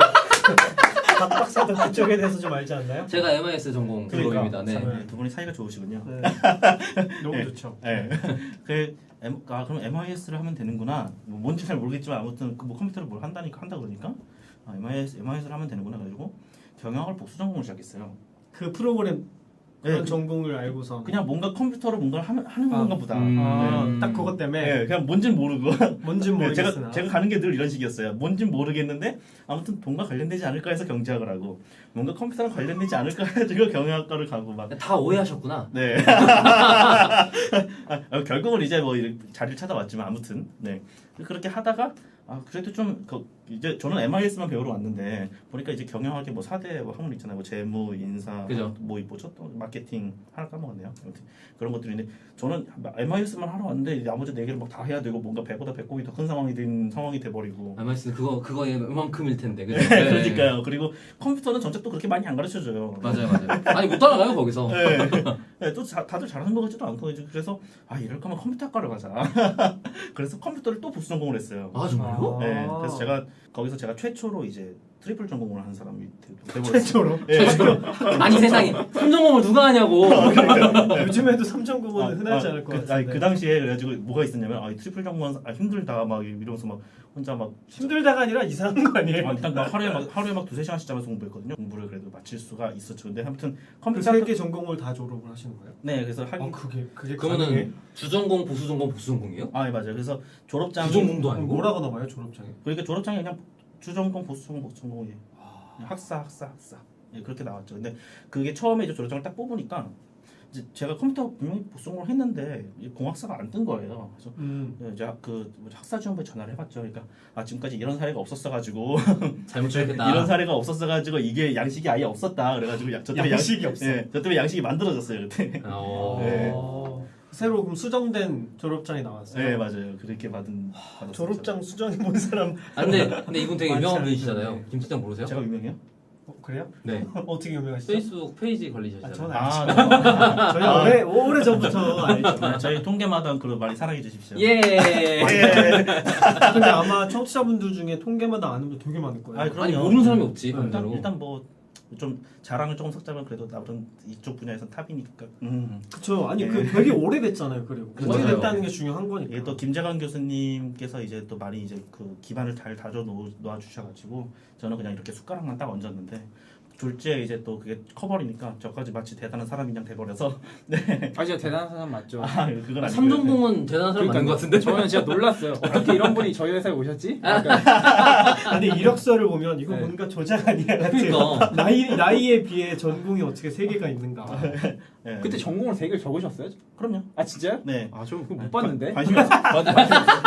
박 박사도 그쪽에 대해서 좀 알지 않나요? 제가 MIS 전공 그러니까 블록입니다. 네. 두 분이 사이가 좋으시군요. 네. 너무 네. 좋죠. 네. 그럼 MIS를 하면 되는구나. 뭐 뭔지 잘 모르겠지만 아무튼 뭐 컴퓨터를 뭘 한다 그러니까 MIS를 하면 되는구나. 그래가지고 경영학을 복수 전공을 시작했어요. 그 프로그램 그런 네, 전공을 알고서 그냥 뭔가 컴퓨터로 뭔가를 하는 건가 보다. 딱 그것 때문에 네, 그냥 뭔진 모르고 뭔진 네, 모르겠으나 제가 가는 게 늘 이런 식이었어요. 뭔진 모르겠는데 아무튼 돈과 관련되지 않을까 해서 경제학을 하고 뭔가 컴퓨터랑 관련되지 않을까 해서 경영학과를 가고 막 다 오해하셨구나. 네. 결국은 이제 뭐 자리를 찾아왔지만 아무튼 네 그렇게 하다가 그래도 좀 이제 저는 MIS만 배우러 왔는데 보니까 이제 경영학의 뭐 4대 뭐 학문 있잖아요. 뭐 재무, 인사, 그죠. 뭐 뭐죠? 또 마케팅 하나 까먹었네요. 아무튼 그런 것들인데 저는 MIS만 하러 왔는데 나머지 4개를 막 다 해야 되고 뭔가 배보다 배꼽이 더 큰 상황이 돼버리고. MIS 그거의 이만큼일 텐데. 그죠? 네, 그러니까요. 그리고 컴퓨터는 전체 또 그렇게 많이 안 가르쳐줘요. 맞아요. 아니 못 따라가요 거기서. 네. 네, 또 다들 잘하는 것 같지도 않고 이제 그래서 이럴 거면 컴퓨터학과를 가자. 그래서 컴퓨터를 또 보수 전공을 했어요. 아 정말요? 네, 그래서 거기서 제가 최초로 이제 트리플 전공을 한 사람이 돼버렸어요. 최초로. 네. 아니 세상에 3전공을 누가 하냐고. 요즘에도 3.9는 흔하지 않을 것 같은데. 그 당시에 그래가지고 뭐가 있었냐면 트리플 전공은 힘들다 막 이러면서 막 혼자 막 힘들다가 아니라 이상한 거 아니에요? 일단 막 하루에 막 2-3시간씩 자면서 공부했거든요. 공부를 그래도 마칠 수가 있었죠. 근데 아무튼 그 컴퓨터 3개 전공을 다 졸업을 하시는 거예요? 네, 그래서 하긴 그게 가능해? 그러면은 주전공, 보수전공, 복수전공이에요? 네, 맞아요. 그래서 졸업장이 주전공도 그럼 아니고. 뭐라고 나와요 졸업장에? 그러니까 졸업장이 그냥 주전공, 보수전공, 복수전공이에요. 학사. 예, 그렇게 나왔죠. 근데 그게 처음에 이제 졸업장을 딱 뽑으니까 이제 제가 컴퓨터 분명히 복수전공을 했는데 이 공학사가 안 뜬 거예요. 그래서 이제 학사지원부에 전화를 해봤죠. 그러니까 지금까지 이런 사례가 없었어가지고 잘못 추적했다. 이런 사례가 없었어가지고 이게 양식이 아예 없었다. 그래가지고 저 때문에 양식이 없어. 예, 저 때문에 양식이 만들어졌어요 그때. 네. 새로 그럼 수정된 졸업장이 나왔어요? 네, 맞아요. 그렇게 받았어요. 졸업장 수정해 본 사람 근데 이분 되게 많지 유명한 않은데. 분이시잖아요. 김 실장 모르세요? 제가 유명해요? 그래요? 네. 어떻게 유명하시죠? 페이스북 페이지 관리자시잖아요. 저는 아, 저희 오래 전부터 알죠. 네, 저희 통계마다 그런 많이 사랑해 주십시오. 예. 근데 아마 청취자분들 중에 통계마다 아는 분 되게 많을 거예요. 그럼요. 아니 모르는 사람이 없지. 네, 반대로. 일단 뭐 좀 자랑을 조금 섞자면 그래도 나름 이쪽 분야에서 탑이니까. 그쵸. 아니 예. 되게 오래됐잖아요. 그리고 맞아요. 오래됐다는 게 중요한 거니까. 이게 또 김재관 교수님께서 이제 또 많이 이제 그 기반을 잘 다져 놓아 주셔가지고 저는 그냥 이렇게 숟가락만 딱 얹었는데 둘째 이제 또 그게 커버리니까 저까지 마치 대단한 사람인 양 돼버려서 네. 진짜 대단한 사람 맞죠? 그건 아니고요. 삼전공은 대단한 사람 맞는 것 같은데. 저는 진짜 놀랐어요. 어떻게 이런 분이 저희 회사에 오셨지? 아니 이력서를 보면 이거 네. 뭔가 조작 아니야 같은. 그러니까. 나이에 비해 전공이 어떻게 3개가 있는가. 네. 그때 전공을 3개를 적으셨어요? 그럼요. 아 진짜요? 네. 저 그거 못 봤는데. 관심이 없어.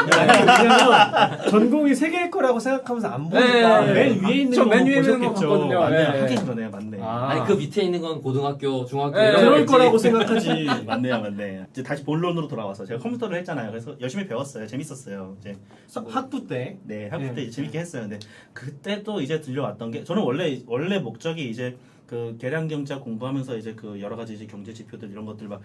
왜냐면 전공이 3개일 거라고 생각하면서 안 보니까 네. 맨 위에 있는 저 거 맨 위에 있는 거 보셨겠죠. 봤거든요. 맞네. 네. 하긴 그러네요. 맞네. 아니 그 밑에 있는 건 고등학교, 중학교 네, 이런 그럴 거겠지. 거라고 생각하지. 맞네. 이제 다시 본론으로 돌아와서 제가 컴퓨터를 했잖아요. 그래서 열심히 배웠어요. 재밌었어요. 이제 학부 때. 네, 학부 때 네. 재밌게 했어요. 근데 그때 또 이제 들려왔던 게 저는 원래 목적이 이제 그 계량 경제학 공부하면서 이제 그 여러 가지 이제 경제 지표들 이런 것들 막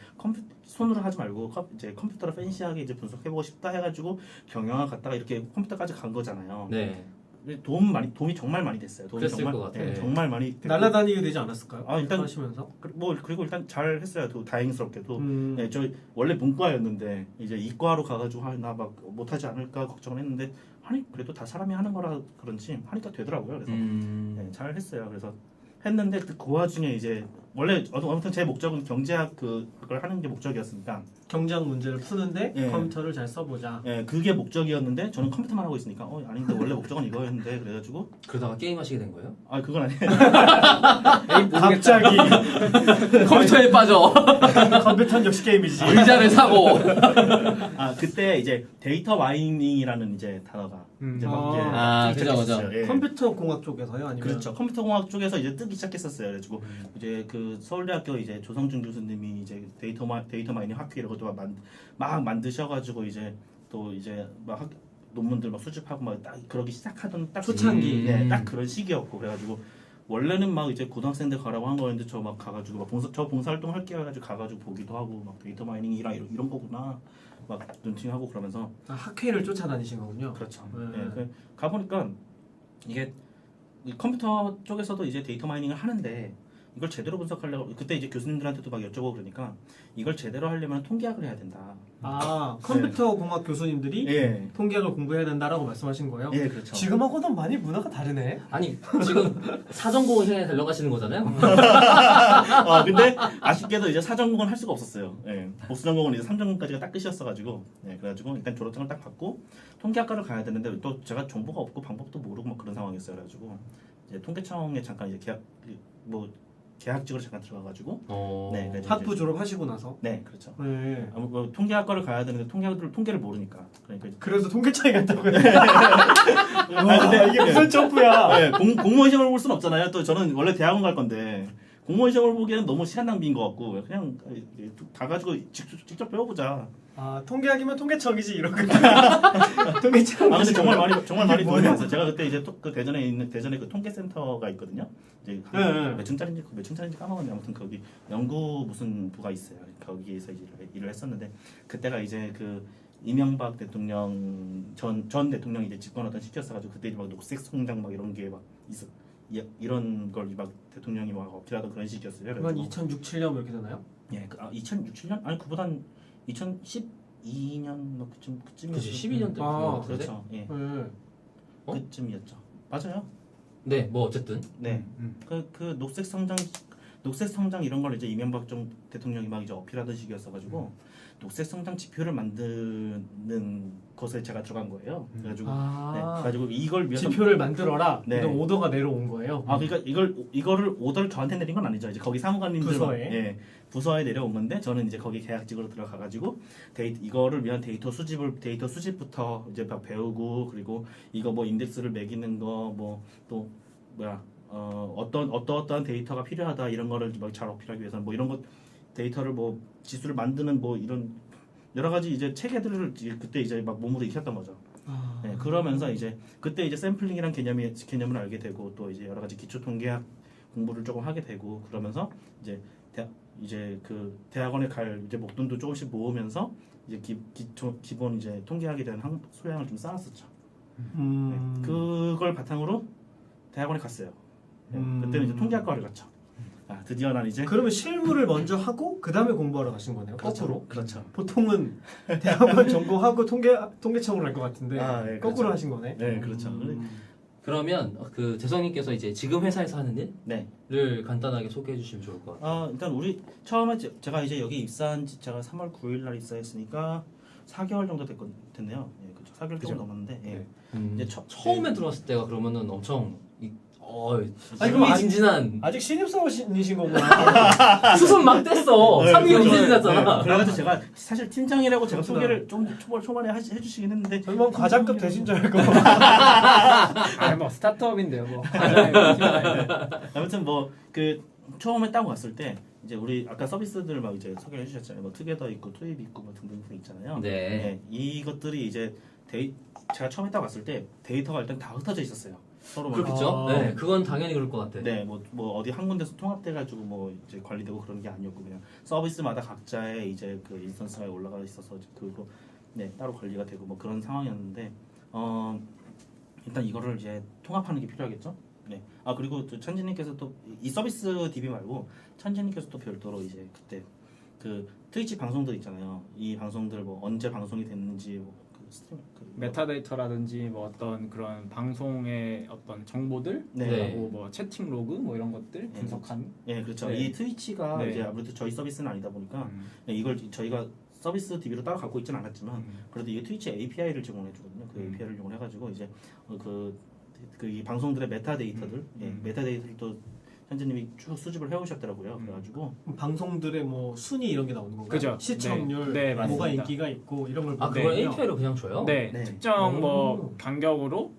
손으로 하지 말고 이제 컴퓨터로 팬시하게 이제 분석해보고 싶다 해가지고 경영학 갔다가 이렇게 컴퓨터까지 간 거잖아요. 네. 도움이 정말 많이 됐어요. 그랬을 것 같아요. 네, 정말 많이 됐고. 날아다니게 되지 않았을까요? 일단 하시면서. 그리고 일단 잘 했어요. 다행스럽게도. 네. 저 원래 문과였는데 이제 이과로 가가지고 나 막 못하지 않을까 걱정을 했는데 그래도 다 사람이 하는 거라 그런지 하니까 되더라고요. 그래서 네, 잘 했어요. 그래서 했는데 그 와중에 이제 원래 아무튼 제 목적은 경제학 그걸 하는 게 목적이었으니까 경제학 문제를 푸는데 예. 컴퓨터를 잘 써보자. 예, 그게 목적이었는데 저는 컴퓨터만 하고 있으니까 아닌데 원래 목적은 이거였는데 그래가지고 그러다가 게임 하시게 된 거예요? 그건 아니에요. 갑자기 컴퓨터에 빠져. 컴퓨터는 역시 게임이지. 의자를 사고. 그때 이제 데이터 마이닝이라는 이제 단어가 이제 막 이제 그죠. 시작했었어요. 예. 컴퓨터 공학 쪽에서요? 아니면 그렇죠. 컴퓨터 공학 쪽에서 이제 뜨기 시작했었어요. 그래가지고 이제 그 서울대학교 이제 조성준 교수님이 이제 데이터 마이닝 학회 이런 것도 막 만드셔가지고 이제 또 이제 막 논문들 막 수집하고 막 딱 그러기 시작하던 딱 초창기. 네, 딱 그런 시기였고 그래가지고 원래는 막 이제 고등학생들 가라고 한 거였는데 저 막 가가지고 막 봉사활동 할게요 해가지고 가가지고 보기도 하고 막 데이터 마이닝이랑 이런 거구나 막 눈팅하고 그러면서 학회를 쫓아다니신 거군요. 그렇죠. 네. 예, 가보니까 이게 이 컴퓨터 쪽에서도 이제 데이터 마이닝을 하는데 이걸 제대로 분석하려고 그때 이제 교수님들한테도 막 여쭤보고 그러니까 이걸 제대로 하려면 통계학을 해야 된다. 컴퓨터 공학 교수님들이 예. 통계학을 공부해야 된다라고 말씀하신 거예요? 예, 그렇죠. 지금하고는 많이 문화가 다르네. 아니 지금 사전공을 향해 달려가시는 거잖아요. 근데 아쉽게도 이제 사전공은 할 수가 없었어요. 예. 복수전공은 이제 3전공까지가 딱 끝이었어가지고, 그래가지고 일단 졸업장을 딱 받고 통계학과를 가야 되는데 또 제가 정보가 없고 방법도 모르고 막 그런 상황이었어요. 그래가지고 이제 통계청에 잠깐 이제 계약직으로 잠깐 들어가가지고, 네, 그래서 학부 이제- 졸업하시고 나서. 네, 그렇죠. 네. 통계학과를 가야 되는데 통계를 모르니까 그러니까 그래서 통계청에 갔다고요? 근데 이게 무슨 점프야? 네, 공무원 시험을 볼 수는 없잖아요. 또 저는 원래 대학원 갈 건데 공무원 시험을 보기에는 너무 시간 낭비인 것 같고 그냥 가가지고 직접 배워보자. 아 통계학이면 통계청이지 이런 거. 통계청. 근데 정말 많이 뭐야? 도움이 됐어요. 제가 그때 이제 그 대전에 그 통계센터가 있거든요. 이제 네. 몇 층짜리인지 까먹었는데 아무튼 거기 연구 무슨 부가 있어요. 거기에서 이제 일을 했었는데 그때가 이제 그 이명박 대통령 전 대통령이 이제 집권하던 시기였어가지고 그때 이제 막 녹색 성장 막 이런 게 막 있어. 이런 걸 막 대통령이 막 어필하던 그런 시기였어요. 한 2006, 7년 이렇게 되나요? 예, 2006, 7년 아니 그보단 2012년 뭐 그쯤이었어요. 그치 12년 때 아, 그렇죠. 예, 네. 어? 그쯤이었죠. 맞아요. 네, 뭐 어쨌든 네, 그 녹색 성장 이런 걸 이제 이명박 전 대통령이 막 이제 어필하던 시기였어가지고 녹색 성장 지표를 만드는 것에 제가 들어간 거예요. 그래가지고 그래가지고 이걸 위해서 지표를 만들어라. 네. 이런 오더가 내려온 거예요. 그러니까 이거를 오더를 저한테 내린 건 아니죠. 이제 거기 사무관님들 부서에? 부서에 내려온 건데 저는 이제 거기 계약직으로 들어가가지고 이거를 위한 데이터 수집부터 이제 막 배우고 그리고 이거 뭐 인덱스를 매기는 거 뭐 또 뭐야 어떠한 데이터가 필요하다 이런 거를 막 잘 어필하기 위해서 뭐 이런 것 데이터를 뭐 지수를 만드는 뭐 이런 여러 가지 이제 체계들을 그때 이제 막 몸으로 익혔던 거죠. 네, 그러면서 이제 그때 이제 샘플링이란 개념을 알게 되고 또 이제 여러 가지 기초 통계학 공부를 조금 하게 되고 그러면서 이제 그 대학원에 갈 이제 목돈도 조금씩 모으면서 이제 기본 이제 통계학에 대한 소양을 좀 쌓았었죠. 네, 그걸 바탕으로 대학원에 갔어요. 네, 그때는 이제 통계학과를 갔죠. 드디어 난 이제 그러면 실무를 먼저 하고 그 다음에 공부하러 가신 거네요. 거꾸로. 그렇죠. 보통은 대학원 전공하고 통계청을 할 것 같은데 네, 거꾸로 그렇죠. 하신 거네. 네, 그렇죠. 그러면 그 재성님께서 이제 지금 회사에서 하는 네. 일을 간단하게 소개해 주시면 좋을 것 같아요. 일단 우리 처음에 제가 이제 여기 입사한 지 제가 3월 9일 날 입사했으니까 4개월 정도 됐네요. 예, 그렇죠. 4개월 조금 넘었는데. 예. 이제 처음에 들어왔을 때가 그러면은 엄청 아니, 그럼 진진한 아직 신입사원이신 거구나. 수습 막 뗐어. 3개월 이제 지났잖아. 그래가지고 제가 사실 팀장이라고 제가 소개를 좀 초반에 해주시긴 했는데 설마 과장급 되신 줄 알고. 뭐 스타트업인데요, 뭐. 아무튼 뭐 그 처음에 딱 왔을 때 이제 우리 아까 서비스들을 막 이제 소개를 해주셨잖아요. 뭐 투게더 있고 투입 있고 뭐 등등 있잖아요. 네. 이것들이 이제 제가 처음에 딱 왔을 때 데이터가 일단 다 흩어져 있었어요. 서로 막 그렇겠죠? 네, 그건 당연히 그럴 것 같아. 네, 뭐 어디 한 군데서 통합돼가지고 뭐 이제 관리되고 그런 게 아니었고 그냥 서비스마다 각자의 이제 그 인스턴스가 올라가 있어서 그거 따로 관리가 되고 뭐 그런 상황이었는데 일단 이거를 이제 통합하는 게 필요하겠죠. 네. 그리고 또 찬진님께서 또 이 서비스 DB 말고 찬진님께서 또 별도로 이제 그때 그 트위치 방송들 있잖아요. 이 방송들 뭐 언제 방송이 됐는지 뭐 스트림 메타데이터라든지 뭐 어떤 그런 방송의 어떤 정보들 네. 그리고 뭐 채팅 로그 뭐 이런 것들 분석하는 네, 그렇죠. 네. 이 트위치가 네. 이제 아무래도 저희 서비스는 아니다 보니까 이걸 저희가 서비스 DB로 따로 갖고 있지는 않았지만 그래도 이게 트위치 API를 제공해 주거든요. 그 API를 이용해 가지고 이제 이 방송들의 메타데이터들, 메타데이터를 또 현재님이 쭉 수집을 해오셨더라고요. 그래가지고 방송들의 뭐 순위 이런 게 나오는 건가요? 그죠. 시청률, 네, 뭐가 맞습니다. 인기가 있고 이런 걸 그걸 보거든요. API로 그냥 줘요? 네, 네. 특정 뭐 간격으로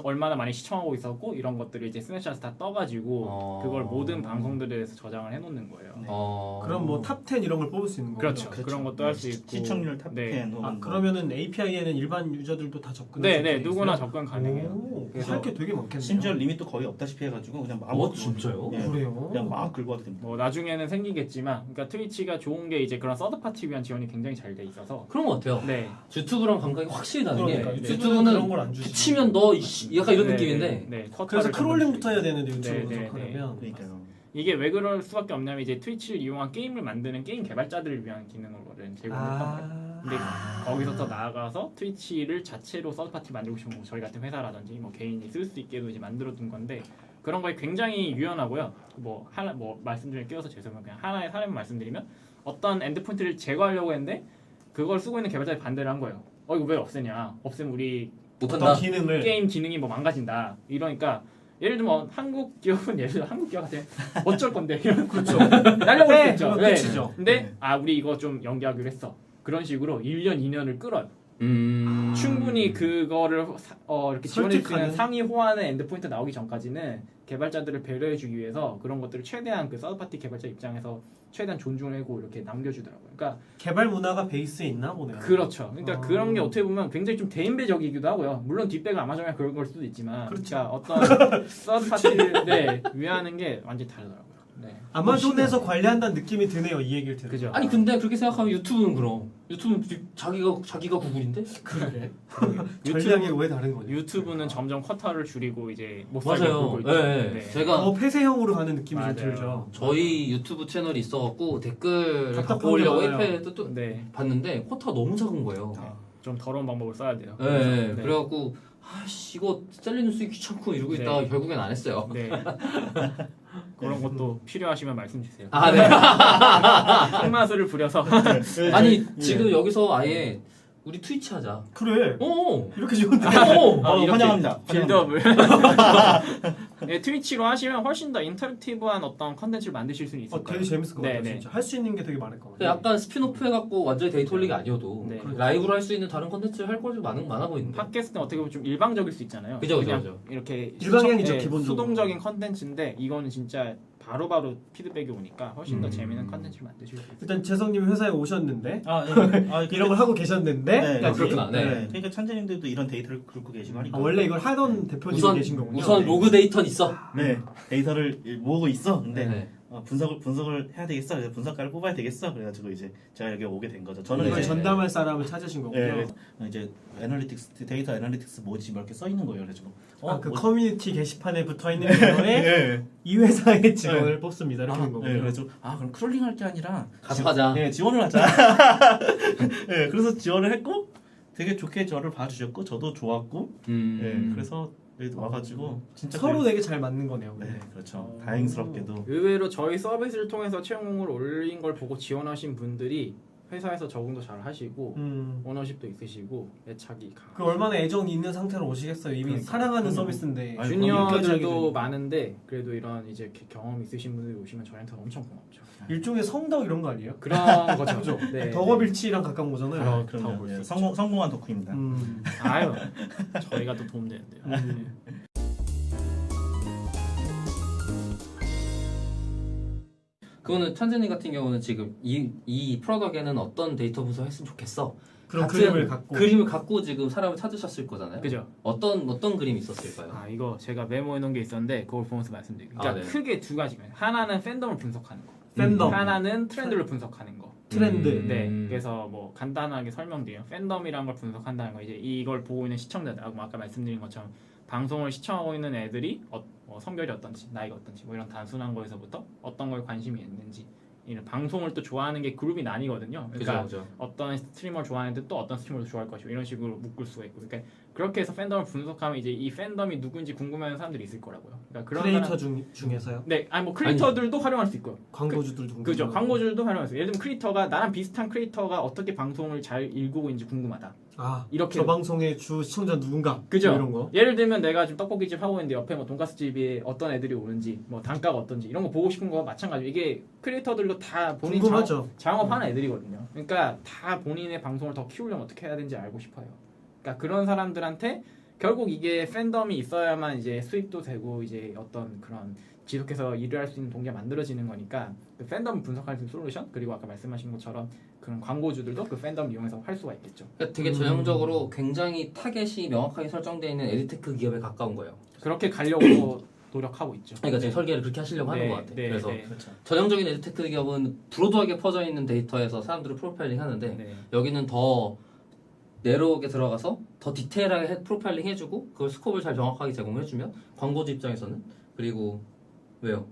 얼마나 많이 시청하고 있었고 이런 것들을 이제 스냅샷 다 떠가지고 그걸 모든 방송들에서 저장을 해놓는 거예요. 네. 그럼 뭐 탑 10 이런 걸 뽑을 수 있는 거죠. 그렇죠. 그런 것도 할 수 있고 시청률 탑10 네. 혹은 그러면은 API에는 일반 유저들도 다 접근할 네, 수 네, 있어요? 누구나 접근 가능해요. 그래서 할 게 되게 많겠네요. 심지어 리밋도 거의 없다시피 해가지고 그냥 마음껏 진짜요? 예, 그래요? 그냥 막 긁고 와도 됩니다. 뭐 나중에는 생기겠지만, 그러니까 트위치가 좋은 게 이제 그런 서드 파티 위한 지원이 굉장히 잘 돼 있어서. 그런 것 같아요. 네. 유튜브랑 감각이 확실히 다른 게 그러니까 유튜브는 그런 걸 안 주시고. 붙이면 너 약간 이런 네, 느낌인데 네, 네. 그래서 크롤링부터 해야 되는데 유튜브 네, 네, 분석하려면 그러니까요. 이게 왜 그럴 수밖에 없냐면 이제 트위치를 이용한 게임을 만드는 게임 개발자들을 위한 기능을 제공했던 거예요. 근데 거기서 더 나아가서 트위치를 자체로 서드 파티 만들고 싶은 뭐 저희 같은 회사라든지 뭐 개인이 쓸 수 있게도 이제 만들어둔 건데 그런 거에 굉장히 유연하고요. 뭐 말씀 중에 끼어서 죄송해요. 그냥 하나의 사례만 말씀드리면 어떤 엔드포인트를 제거하려고 했는데 그걸 쓰고 있는 개발자들이 반대를 한 거예요. 이거 왜 없애냐? 없애면 우리 못한다. 어떤 기능을 게임 기능이 뭐 망가진다. 이러니까 예를 들면 한국 기업은 예를 들어 한국 기업 같은 어쩔 건데 이런 그렇죠. 날려버릴 수 네, 있죠. 그건 네. 끝이죠. 근데 우리 이거 좀 연기하기로 했어. 그런 식으로 1년 2년을 끌어요. 충분히 그거를 이렇게 지원해 주는 설득하는? 상위 호환의 엔드포인트 나오기 전까지는 개발자들을 배려해주기 위해서 그런 것들을 최대한 그 서드파티 개발자 입장에서 최대한 존중하고 이렇게 남겨주더라고요. 그러니까 개발 문화가 베이스에 있나 보네요. 그렇죠. 그러니까 아. 그런 게 어떻게 보면 굉장히 좀 대인배적이기도 하고요. 물론 뒷배가 아마존이나 그런 걸 수도 있지만, 그렇죠. 그러니까 어떤 서드파티를 위하는 게 완전히 다르더라고요. 네. 아마존에서 관리한다는 느낌이 드네요. 이 얘기를 들으면. 그죠. 아니 근데 그렇게 생각하면 유튜브는 그럼 유튜브는 자기가 구글인데? 그래. 유튜브- 전략이 왜 다른 거냐? 유튜브는 점점 쿼터를 줄이고 이제 못 살게 맞아요. 굴고 있죠. 네. 네. 제가 더 폐쇄형으로 가는 느낌이 좀 맞아요. 들죠. 저희 유튜브 채널이 있어갖고 댓글 답답한 갖고 오려고 게 많아요. 1패도 또 네. 봤는데 쿼터가 너무 작은 거예요. 좀 더러운 방법을 써야 돼요. 네. 네. 그래갖고 아씨 이거 셀리는 쓰기 귀찮고 이러고 네. 있다가 결국엔 안 했어요. 네. 그런 것도 필요하시면 말씀 주세요. 아 네. 흑마술을 부려서 아니 지금 여기서 아예 우리 트위치 하자. 그래. 어. 이렇게 좋은데. 이렇게 환영합니다. 빌드업을 네, 트위치로 하시면 훨씬 더 인터랙티브한 어떤 컨텐츠를 만드실 수는 있을 되게 거예요. 재밌을 것 같아요. 네, 진짜 할 수 있는 게 되게 많을 것 같아요. 약간 스피노프 해갖고 완전히 데이터 올리기 아니어도 네. 라이브로 할 수 있는 다른 컨텐츠 할 것이 많아 보이는데. 팟캐스트는 어떻게 보면 좀 일방적일 수 있잖아요. 그죠, 그냥 그죠. 이렇게 일방향이죠, 수동- 기본적으로. 수동적인 컨텐츠인데 이거는 진짜 바로바로 피드백이 오니까 훨씬 더 음. 재미있는 컨텐츠를 만드실 수 있어요. 일단 재성님이 회사에 오셨는데 예. 이런 걸 하고 계셨는데 네, 아, 그렇구나. 네. 그러니까 찬재님들도 이런 데이터를 긁고 계시고 하니까 원래 이걸 하던 대표님이 우선 계신 거군요. 우선 로그 데이터는 있어. 네 데이터를 모으고 있어. 근데 네. 분석을 해야 되겠어. 그래서 분석가를 뽑아야 되겠어. 그래가지고 이제 제가 여기 오게 된 거죠. 저는 이걸 네. 이제 전담할 사람을 찾으신 거군요. 네, 이제 데이터 애널리틱스 뭐지 뭐 이렇게 써 있는 거예요. 그래가지고 그 뭐- 커뮤니티 게시판에 붙어 있는 거에 네. 이 회사의 직원을 뽑습니다. 이렇게 된 거군요. 네, 그래서 그럼 크롤링 할 게 아니라 가서 하자. 네, 지원을 하자. 네, 그래서 지원을 했고 되게 좋게 저를 봐주셨고 저도 좋았고 네, 그래서 여기 와가지고 진짜 서로 되게 잘 맞는 거네요. 네, 그렇죠. 다행스럽게도 의외로 저희 서비스를 통해서 채용을 올린 걸 보고 지원하신 분들이 회사에서 적응도 잘 하시고 오너십도 있으시고 애착이 그 강하고 얼마나 애정이 있는 상태로 오시겠어요. 이미 그러니까. 사랑하는 그럼요. 서비스인데 아니, 주니어들도 많은데 그래도 이런 이제 경험 있으신 분들이 오시면 저희한테 엄청 고맙죠. 일종의 성덕 이런 거 아니에요? 그런 거죠. 네. 덕업일치랑 가까운 거잖아요. 그럼요. 다 예, 성공한 덕후입니다. 아유 저희가 또 도움 되는데요. 그거는 찬재님 같은 경우는 지금 이 프로덕에는 어떤 데이터 분석했으면 좋겠어. 그런 같은 그림을 갖고 갖고 지금 사람을 찾으셨을 거잖아요. 그죠? 어떤 그림이 있었을까요? 아 이거 제가 메모해 놓은 게 있었는데 그걸 보면서 말씀드릴게요. 그러니까 아, 네. 크게 두 가지가 있어요. 하나는 팬덤을 분석하는 거. 팬덤, 하나는 트렌드를 분석하는 거. 트렌드. 네, 그래서 뭐 간단하게 설명드리면 팬덤이란 걸 분석한다는 거 이제 이걸 보고 있는 시청자들, 아까 말씀드린 것처럼 방송을 시청하고 있는 애들이 뭐 성별이 어떤지, 나이가 어떤지 뭐 이런 단순한 거에서부터 어떤 거에 관심이 있는지 이런 방송을 또 좋아하는 게 그룹이 나뉘거든요. 그러니까 그죠. 어떤 스트리머를 좋아하는 애들 또 어떤 스트리머를 좋아할 것이고 이런 식으로 묶을 수가 있고 그러니까 그렇게 해서 팬덤을 분석하면 이제 이 팬덤이 누군지 궁금해하는 사람들이 있을 거라고요. 그러니까 그런 크리에이터 사람, 중에서요? 네, 아니 뭐 크리에이터들도 활용할 수 있고요. 광고주들도 그죠. 궁금하고. 광고주들도 활용할 수 있어요. 예를 들면 크리에이터가 나랑 비슷한 크리에이터가 어떻게 방송을 잘 일구고 있는지 궁금하다. 이렇게 저 방송의 주 시청자 누군가 그죠? 뭐 이런 거. 예를 들면 내가 지금 떡볶이집 하고 있는데 옆에 뭐 돈가스집에 어떤 애들이 오는지 뭐 단가가 어떤지 이런 거 보고 싶은 거 마찬가지로 이게 크리에이터들도 다 본인 궁금하죠. 장업하는 애들이거든요. 그러니까 다 본인의 방송을 더 키우려면 어떻게 해야 되는지 알고 싶어요. 그러니까 그런 사람들한테 결국 이게 팬덤이 있어야만 이제 수입도 되고 이제 어떤 그런 지속해서 일을 할 수 있는 동기가 만들어지는 거니까 그 팬덤 분석할 수 있는 솔루션 그리고 아까 말씀하신 것처럼 그런 광고주들도 그 팬덤 이용해서 할 수가 있겠죠. 그러니까 되게 전형적으로 굉장히 타겟이 명확하게 설정되어 있는 에듀테크 기업에 가까운 거예요. 그렇게 가려고 노력하고 있죠. 그러니까 지금 설계를 그렇게 하시려고 하는 네, 것 같아요. 네, 그래서 네. 그렇죠. 전형적인 에듀테크 기업은 브로드하게 퍼져 있는 데이터에서 사람들을 프로파일링 하는데 네. 여기는 더 내로우게 들어가서 더 디테일하게 프로파일링 해주고 그걸 스코프를 잘 정확하게 제공해주면 광고주 입장에서는 그리고 왜요?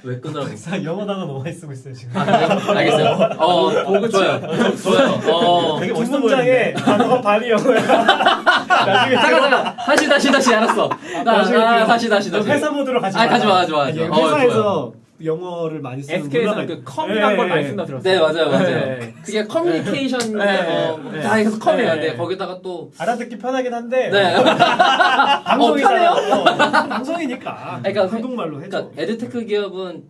왜 끊으라고? 영어 단어 너무 많이 쓰고 있어요 지금. 아, 그래요? 알겠어요. 보고 좋아요. 좋아요. 되게 두 멋있어 문장에 단어가 반이 영어야. 나중에 잠깐 다시 알았어. 다시 회사 모드로 가지 아, 마. 가지 마. 아니, 좋아요. 회사에서 영어를 많이 쓰는 SK에서는 문화가 그 컴이란 걸 많이 쓴다 들었어요. 네 맞아요. 네. 그게 커뮤니케이션 네. 다 해서 컴이에요. 네. 네. 거기다가 또 알아듣기 편하긴 한데 네. 방송이잖아. 방송이니까 그러니까 한국말로 해줘. 그러니까 에듀테크 기업은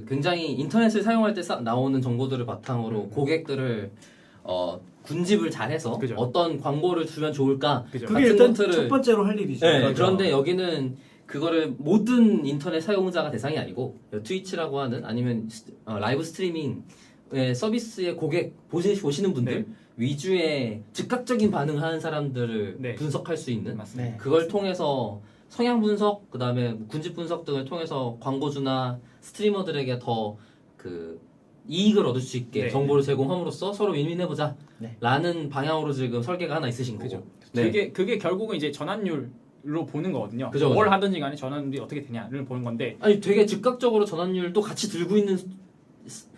굉장히 인터넷을 사용할 때 나오는 정보들을 바탕으로 고객들을 군집을 잘해서 그죠. 어떤 광고를 주면 좋을까 그죠. 그게 같은 일단 것들을 첫 번째로 할 일이죠. 네, 그렇죠. 그런데 여기는 그거를 모든 인터넷 사용자가 대상이 아니고 트위치라고 하는 아니면 라이브 스트리밍 서비스의 고객 보시는 분들 네. 위주의 즉각적인 반응을 하는 사람들을 네. 분석할 수 있는 맞습니다. 네. 그걸 통해서 성향 분석 그다음에 군집 분석 등을 통해서 광고주나 스트리머들에게 더 그 이익을 얻을 수 있게 네. 정보를 제공함으로써 서로 윈윈해보자 네. 라는 방향으로 지금 설계가 하나 있으신 거고 그죠. 네. 그게 결국은 이제 전환율로 보는 거거든요. 그죠, 뭘 그죠. 하든지 간에 전환율이 어떻게 되냐를 보는 건데 아니 되게 즉각적으로 전환율도 같이 들고 있는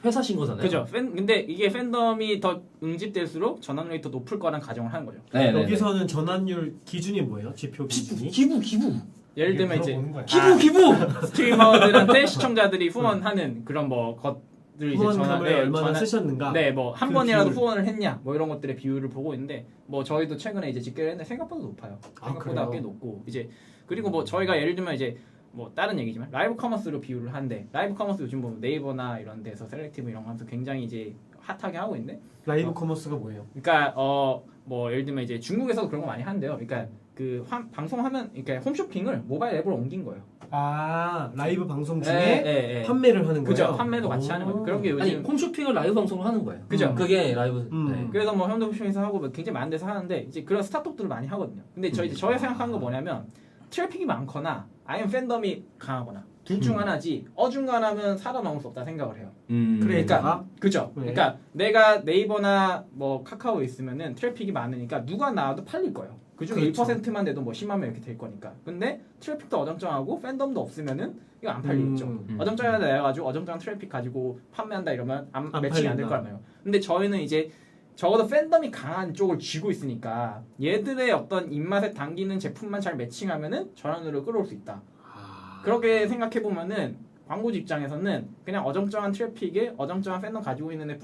회사신 거잖아요. 그죠. 근데 이게 팬덤이 더 응집될수록 전환율이 더 높을 거란 가정을 하는 거죠. 네, 네, 여기서는 전환율 기준이 뭐예요? 지표 기준이? 기부. 예를 들면 이제 물어보는 거야. 기부. 스트리머들한테 시청자들이 후원하는 그런 뭐 것들 이제 후원금을 얼마나 쓰셨는가? 네, 뭐 한 그 번이라도 비율. 후원을 했냐, 뭐 이런 것들의 비율을 보고 있는데, 뭐 저희도 최근에 이제 집계를 했는데 생각보다 높아요. 아, 생각보다 그래요? 꽤 높고 이제 그리고 뭐 저희가 예를 들면 이제 뭐 다른 얘기지만 라이브 커머스로 비율을 하는데 라이브 커머스 요즘 뭐 네이버나 이런 데서 셀렉티브 이런 거 하면서 굉장히 이제 핫하게 하고 있는데, 라이브 커머스가 뭐예요? 그러니까 뭐 예를 들면 이제 중국에서도 그런 거 많이 하는데요. 그러니까 그 방송하면 그러니까 홈쇼핑을 모바일 앱으로 옮긴 거예요. 아, 라이브 방송 중에 예. 판매를 하는 거예요? 그죠. 판매도 같이 오. 하는 거예요. 그런 게 요즘 아니 홈쇼핑을 라이브 방송을 하는 거예요. 그죠. 그게 라이브. 음. 네. 그래서 뭐 현대홈쇼핑에서 하고 뭐 굉장히 많은 데서 하는데 이제 그런 스타트업들을 많이 하거든요. 근데 저희가 생각한 거 뭐냐면 트래픽이 많거나 아니면 팬덤이 강하거나 둘 중 하나지 어중간하면 살아남을 수 없다 생각을 해요. 그러니까 그죠. 네. 그러니까 내가 네이버나 뭐 카카오에 있으면은 트래픽이 많으니까 누가 나와도 팔릴 거예요. 그중에 그렇죠. 1%만 돼도 뭐 10만 명 이렇게 될 거니까. 근데 트래픽도 어정쩡하고 팬덤도 없으면은 이거 안 팔리겠죠. 어정쩡하다 내가지고 어정쩡한 트래픽 가지고 판매한다 이러면 안 매칭이 안 될 팔린다. 거라며요. 근데 저희는 이제 적어도 팬덤이 강한 쪽을 쥐고 있으니까 얘들의 어떤 입맛에 당기는 제품만 잘 매칭하면은 전환율을 끌어올 수 있다. 그렇게 생각해 보면은 광고주 입장에서는 그냥 어정쩡한 트래픽에 어정쩡한 팬덤 가지고 있는 애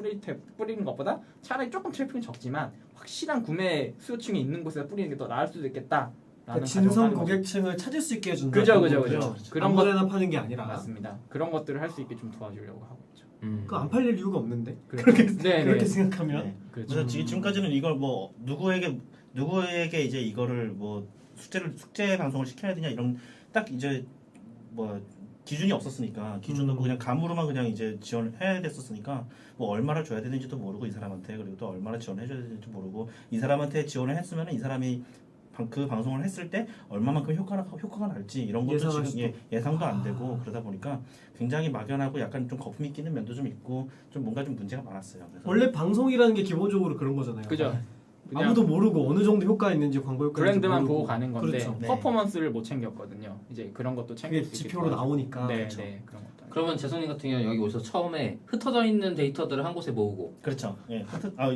뿌리는 것보다 차라리 조금 트래픽은 적지만 확실한 구매 수요층이 있는 곳에 뿌리는 게 더 나을 수도 있겠다. 그러니까 진성 고객층을 찾을 수 있게 해준다. 그죠. 그런 아무데나 파는 게 아니라. 맞습니다. 그런 것들을 할 수 있게 좀 도와주려고 하고 있죠. 그 안 팔릴 이유가 없는데. 그렇게 그렇게 생각하면. 네. 그렇죠. 그래서 지금까지는 이걸 뭐 누구에게 이제 이거를 뭐 숙제 방송을 시켜야 되냐 이런 딱 이제 뭐 기준이 없었으니까 기준도 그냥 감으로만 그냥 이제 지원을 해야 됐었으니까 뭐 얼마를 줘야 되는지도 모르고 이 사람한테 그리고 또 얼마나 지원을 해줘야 되는지 모르고 이 사람한테 지원을 했으면 이 사람이 그 방송을 했을 때 얼마만큼 효과가 날지 이런 것도 예상할 지금 예상도 안 되고 그러다 보니까 굉장히 막연하고 약간 좀 거품이 끼는 면도 좀 있고 좀 뭔가 좀 문제가 많았어요. 그래서 원래 방송이라는 게 기본적으로 그런 거잖아요. 그죠. 그냥 아무도 모르고 어느 정도 효과 있는지 광고 효과 브랜드만 있는지 모르고. 보고 가는 건데 그렇죠. 네. 퍼포먼스를 못 챙겼거든요. 이제 그런 것도 챙길 그게 수 있게 지표로 도와주고. 나오니까. 네, 그렇죠. 네 그런 것도. 그러면 재성님 같은 경우 여기 오셔서 처음에 흩어져 있는 데이터들을 한 곳에 모으고 그렇죠. 예.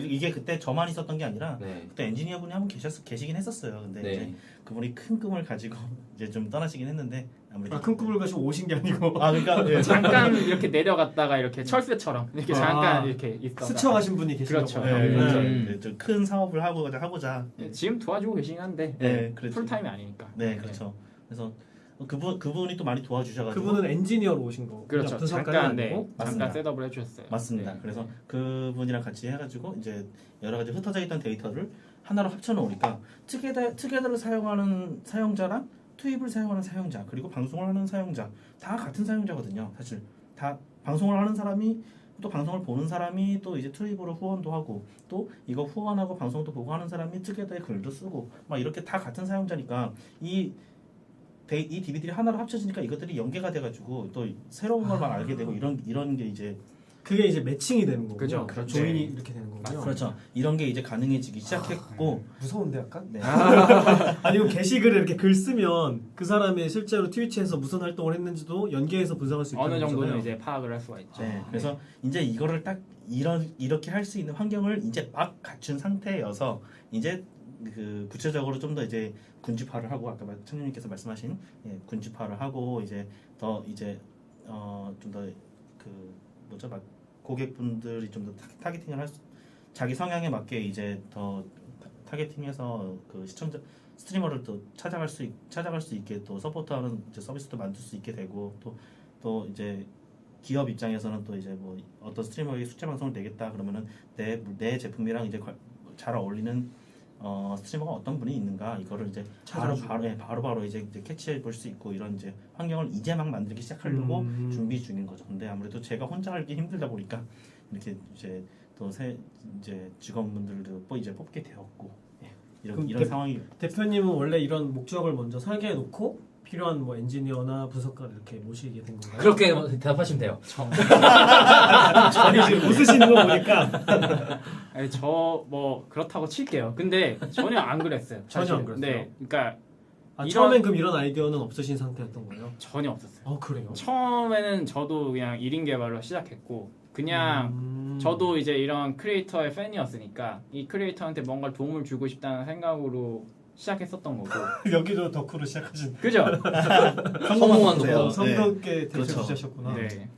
이게 그때 저만 있었던 게 아니라 네. 그때 엔지니어분이 한 분 계시긴 했었어요. 근데 네. 이제 그분이 큰 꿈을 가지고 이제 좀 떠나시긴 했는데 아무래도 큰 꿈을 가지고 오신 게 아니고 그러니까 예. 잠깐 이렇게 내려갔다가 이렇게 철새처럼 이렇게 잠깐 이렇게 있다가 스쳐가신 분이 계신 그렇죠. 거예요. 네, 그렇죠. 음. 좀 큰 사업을 하고자. 지금 도와주고 계시긴 한데 네, 그렇죠. 풀타임이 아니니까. 네, 그렇죠. 그래서 그분이 또 많이 도와주셔가지고 그분은 엔지니어로 오신 거. 그렇죠. 분석가는 잠깐 아니고. 맞습니다. 잠깐 셋업을 해주셨어요. 맞습니다. 네. 그래서 그분이랑 같이 해가지고 이제 여러 가지 흩어져 있던 데이터를 하나로 합쳐놓으니까 투게더를 사용하는 사용자랑 투입을 사용하는 사용자 그리고 방송을 하는 사용자 다 같은 사용자거든요. 사실 다 방송을 하는 사람이 또 방송을 보는 사람이 또 이제 투입으로 후원도 하고 또 이거 후원하고 방송도 보고 하는 사람이 투게더에 글도 쓰고 막 이렇게 다 같은 사용자니까 이 DVD를 하나로 합쳐지니까 이것들이 연계가 돼가지고 또 새로운 걸 막 알게 되고 이런 게 이제 그게 이제 매칭이 되는 거군요. 그죠. 그렇죠. 조인이 이렇게 되는 거군요. 그렇죠. 이런 게 이제 가능해지기 시작했고 무서운데 약간? 네. 아니면 게시글에 이렇게 글 쓰면 그 사람이 실제로 트위치에서 무슨 활동을 했는지도 연계해서 분석할 수 있다는 어느 정도는 거잖아요. 이제 파악을 할 수가 있죠. 네, 그래서 이제 이거를 딱 이렇게 할 수 있는 환경을 이제 막 갖춘 상태여서 이제 그 구체적으로 좀 더 이제 군집화를 하고 아까 청년님께서 말씀하신 군집화를 하고 이제 더 이제 좀 더 그 뭐죠 막 고객분들이 좀 더 타겟팅을 자기 성향에 맞게 이제 더 타겟팅해서 그 시청자 스트리머를 또 찾아갈 수 있게 또 서포트하는 이제 서비스도 만들 수 있게 되고 또 이제 기업 입장에서는 또 이제 뭐 어떤 스트리머에게 숙제 방송을 내겠다 그러면은 내 제품이랑 이제 잘 어울리는 스트리머가 어떤 분이 있는가 이거를 이제 찾아주고. 바로 이제 캐치해 볼 수 있고 이런 이제 환경을 이제 막 만들기 시작하려고 준비 중인 거죠. 근데 아무래도 제가 혼자 하기 힘들다 보니까 이렇게 이제 또 이제 직원분들도 이제 뽑게 되었고 그럼 이런 상황이 대표님은 원래 이런 목적을 먼저 설계해 놓고 필요한 뭐 엔지니어나 분석가를 이렇게 모시게 된 건가요? 그렇게 대답하시면 돼요. 전혀 지금 웃으시는 거 보니까 아니, 저 뭐 그렇다고 칠게요. 근데 전혀 안 그랬어요. 전혀 안 사실은. 그랬어요? 네, 그러니까 아, 이런- 처음엔 그럼 이런 아이디어는 없으신 상태였던 거예요? 전혀 없었어요. 그래요? 처음에는 저도 그냥 1인 개발로 시작했고 그냥 저도 이제 이런 크리에이터의 팬이었으니까 이 크리에이터한테 뭔가 도움을 주고 싶다는 생각으로 시작했었던 거고 여기도 덕후로 시작하신 그죠? 성공한 거세요. 거. 성덕게 그렇죠. 대표주셨구나. 네.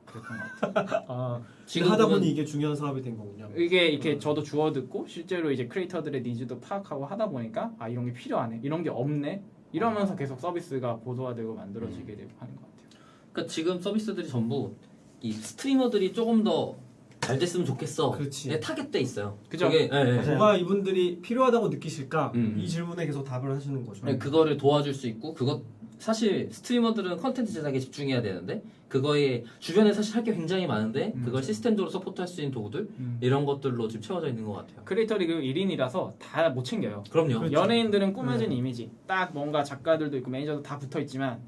그랬던 것 같아요. 아, 지금 하다 보면 보니 이게 중요한 사업이 된 거군요. 이게 이렇게 저도 주워 듣고 실제로 이제 크리에이터들의 니즈도 파악하고 하다 보니까 아 이런 게 필요하네 이런 게 없네 이러면서 계속 서비스가 고도화되고 만들어지게 되고 하는 것 같아요. 그러니까 지금 서비스들이 전부 이 스트리머들이 조금 더 잘 됐으면 좋겠어. 그렇지. 네, 타겟돼 있어요. 그죠? 그게, 네, 네. 맞아요. 뭐가 이분들이 필요하다고 느끼실까? 음. 이 질문에 계속 답을 하시는 거죠. 네, 그거를 도와줄 수 있고 그것 사실 스트리머들은 컨텐츠 제작에 집중해야 되는데 그거에 주변에 사실 할 게 굉장히 많은데 그걸 시스템적으로 서포트할 수 있는 도구들 이런 것들로 지금 채워져 있는 것 같아요. 크리에이터 리그 1인이라서 다 못 챙겨요. 그럼요. 그렇죠. 연예인들은 꾸며진 네. 이미지 딱 뭔가 작가들도 있고 매니저도 다 붙어 있지만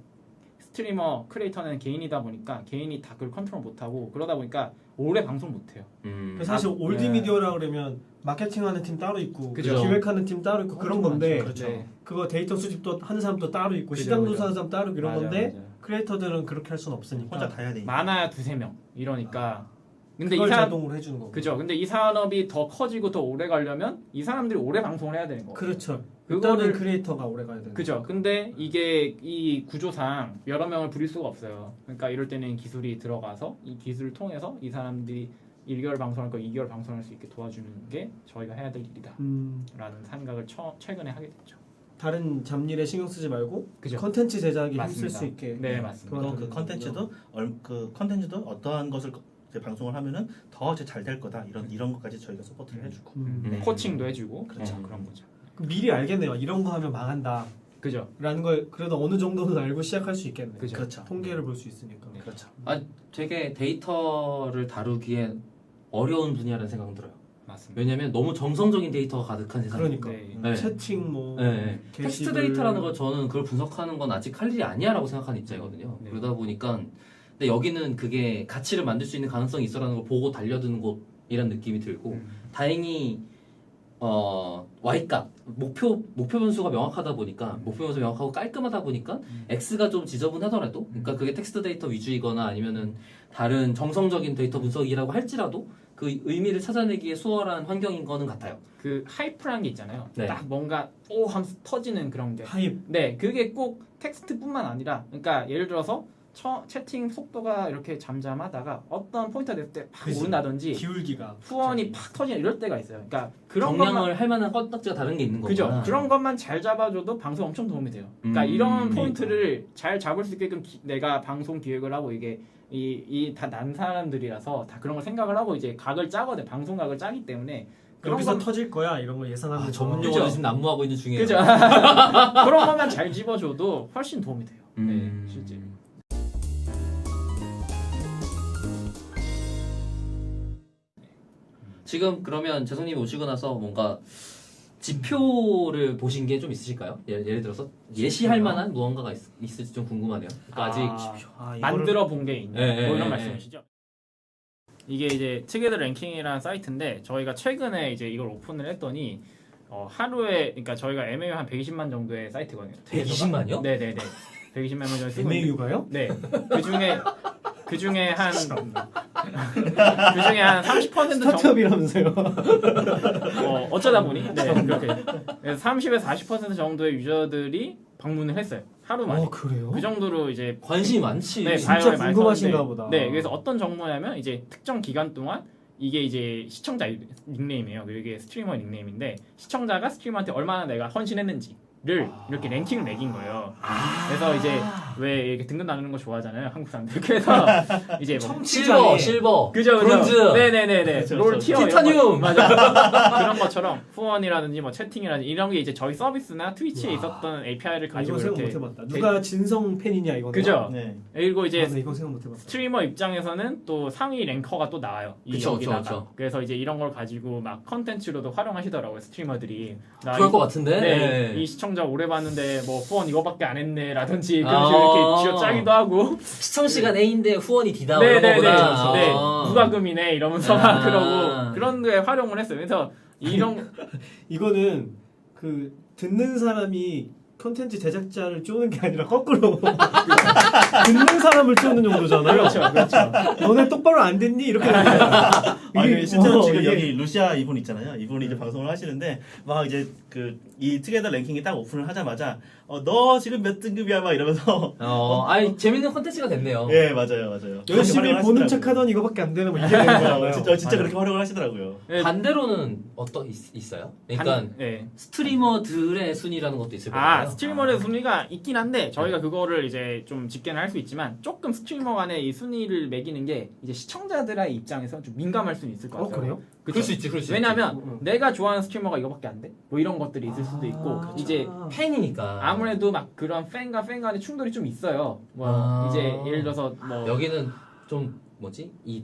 스트리머 크리에이터는 개인이다 보니까 개인이 다 그걸 컨트롤 못하고 그러다 보니까 오래 방송 못해요. 사실 아, 올드 네. 미디어라 그러면 마케팅하는 팀 따로 있고 그죠. 기획하는 팀 따로 있고 그런 엄청 건데 많죠. 그렇죠. 네. 그거 데이터 수집도 하는 사람도 따로 있고 그죠, 시장 그죠. 조사하는 사람 따로 있고 이런 맞아요, 건데 맞아요. 크리에이터들은 그렇게 할 수는 없으니까 혼자 다 해야 되니까. 많아야 2-3명 이러니까 근데 그걸 이 사람 자동으로 해주는 거고. 그죠. 근데 이 산업이 더 커지고 더 오래 가려면 이 사람들이 오래 방송을 해야 되는 거예요. 그렇죠. 그거를- 일단은 크리에이터가 오래 가야 되는 그죠. 근데 이게 이 구조상 여러 명을 부릴 수가 없어요. 그러니까 이럴 때는 기술이 들어가서 이 기술을 통해서 이 사람들이 1개월 방송할 거 2개월 방송할 수 있게 도와주는 게 저희가 해야 될 일이다. 라는 생각을 최근에 하게 됐죠. 다른 잡일에 신경 쓰지 말고 그죠. 컨텐츠 제작에 힘쓸 맞습니다. 수 있게 네, 맞습니다. 또 그 컨텐츠도 어떠한 것을 이제 방송을 하면은 더 잘 될 거다 이런 것까지 저희가 서포트를 해주고 코칭도 해주고 그렇죠. 그런 거죠. 그럼 미리 알겠네요. 이런 거 하면 망한다. 그죠. 라는 걸 그래도 어느 정도는 알고 시작할 수 있겠네. 그죠. 그렇죠. 통계를 볼 수 있으니까. 그렇죠. 되게 데이터를 다루기에 어려운 분야라는 생각은 들어요. 맞습니다. 왜냐면 너무 정성적인 데이터가 가득한 세상. 그러니까 네. 네. 채팅 뭐 네. 텍스트 게시글. 데이터라는 걸 저는 그걸 분석하는 건 아직 할 일이 아니야라고 생각하는 입장이거든요. 네. 그러다 보니까 근데 여기는 그게 가치를 만들 수 있는 가능성이 있어라는 걸 보고 달려드는 곳이란 느낌이 들고 다행히 Y값 목표 변수가 명확하다 보니까 목표 변수 명확하고 깔끔하다 보니까 X가 좀 지저분하더라도 그러니까 그게 텍스트 데이터 위주이거나 아니면은 다른 정성적인 데이터 분석이라고 할지라도 그 의미를 찾아내기에 수월한 환경인 거는 같아요. 그 하이프라는 게 있잖아요. 네. 딱 뭔가 오 하면서 터지는 그런 게. 하입. 네, 그게 꼭 텍스트뿐만 아니라, 그러니까 예를 들어서 채팅 속도가 이렇게 잠잠하다가 어떤 포인트가 됐을 때 팍 그치. 오른다든지 기울기가 후원이 팍 터지는 이럴 때가 있어요. 그러니까 그런 경량을 것만 할 만한 건딱지가 다른 게 있는 그죠. 거구나. 그런 것만 잘 잡아줘도 방송 엄청 도움이 돼요. 그러니까 이런 포인트를 잘 잡을 수 있게끔 내가 방송 기획을 하고 이게 이 다 난 사람들이라서 다 그런 걸 생각을 하고 이제 각을 짜거든. 방송 각을 짜기 때문에 그런 여기서 건 터질 거야 이런 거 예상하면서 전문 그죠. 용어를 지금 난무하고 있는 중이에요. 그죠. 그런 것만 잘 집어줘도 훨씬 도움이 돼요. 네, 실제. 지금 그러면 재성님 오시고 나서 뭔가 지표를 보신 게 좀 있으실까요? 예를 들어서 예시할 만한 무언가가 있을지 좀 궁금하네요. 그러니까 아직 만들어 본 게 있냐 네, 뭐 네, 이런 네. 말씀이시죠? 이게 이제 트게더 랭킹이라는 사이트인데 저희가 최근에 이제 이걸 오픈을 했더니 하루에 그러니까 저희가 MAU 한 120만 정도의 사이트거든요. 120만요? 네네네. 120만 정도 쓰고 있는데 MAU가요? 네. 그중에 한 30% 정도 스타트업이라면서요. 어쩌다 보니 네, 그렇게 그래서 30에서 40% 정도의 유저들이 방문을 했어요. 하루 만에. 그래요? 그 정도로 이제 관심이 많지. 네, 진짜 바이오에 많이 궁금하신가 썼는데, 보다. 네, 그래서 어떤 정보냐면 이제 특정 기간 동안 이게 이제 시청자 닉네임이에요. 이게 스트리머 닉네임인데 시청자가 스트리머한테 얼마나 내가 헌신했는지를 이렇게 랭킹을 매긴 거예요. 그래서 이제 왜 이렇게 등급 나누는 거 좋아하잖아요, 한국 사람들. 그래서 이제 뭐 실버, 실버, 그죠, 브론즈, 네네네네. 그쵸, 롤 그쵸. 티어 티타늄. 맞아. 그런 것처럼 후원이라든지 뭐 채팅이라든지 이런 게 이제 저희 서비스나 트위치에 있었던 API를 이거 가지고 생각 이렇게 못해봤다. 누가 진성 팬이냐 이거. 그죠. 네. 그리고 이제 나 이거 생각 못해봤어. 스트리머 입장에서는 또 상위 랭커가 또 나와요. 이 그쵸, 여기다가. 그쵸. 그래서 이제 이런 걸 가지고 막 컨텐츠로도 활용하시더라고요, 스트리머들이. 나 그럴 이- 것 같은데. 네, 이 시청자 오래 봤는데 뭐 후원 이거밖에 안 했네라든지 그런 식으로 이렇게 쥐어짜기도 하고. 시청 시간 A인데 후원이 D다 뭐 이런 네네네. 거구나. 네, 아. 무과금이네 이러면서 막 아. 그러고 그런 데 활용을 했어요. 그래서 이런 이거는 그 듣는 사람이 컨텐츠 제작자를 쪼는 게 아니라 거꾸로 듣는 사람을 쪼는 정도잖아요. 그렇죠, 그렇죠. 너네 똑바로 안 듣니? 이렇게 되는 거야. 아니 실제로 지금 이게- 여기 루시아 이분 있잖아요. 이분이 이제 방송을 하시는데 막 이제 그 이 투게더 랭킹이 딱 오픈을 하자마자 너 지금 몇 등급이야 막 이러면서 아니 재밌는 콘텐츠가 됐네요. 예 맞아요 맞아요. 열심히 그렇게 보는 활용을 척하더니 이거밖에 안 되는 뭐 이게 되는 거잖아요. 진짜 그렇게 활용을 하시더라고요. 네, 반대로는 어떤 있어요? 그러니까 네. 스트리머들의 순위라는 것도 있을 거예요. 아, 스트리머의 순위가 있긴 한데 저희가 그거를 이제 좀 집계는 할 수 있지만 조금 스트리머 간의 이 순위를 매기는 게 이제 시청자들의 입장에서 좀 민감할 수는 있을 것 같아요. 그래요? 그럴 수 있지, 그럴 수 왜냐면 있지. 내가 좋아하는 스트리머가 이거밖에 안 돼? 뭐 이런 것들이 있을 수도 있고 아, 이제 팬이니까. 아무래도 막 그런 팬과 팬 간의 충돌이 좀 있어요. 뭐 아. 이제 예를 들어서 뭐 여기는 좀 뭐지? 이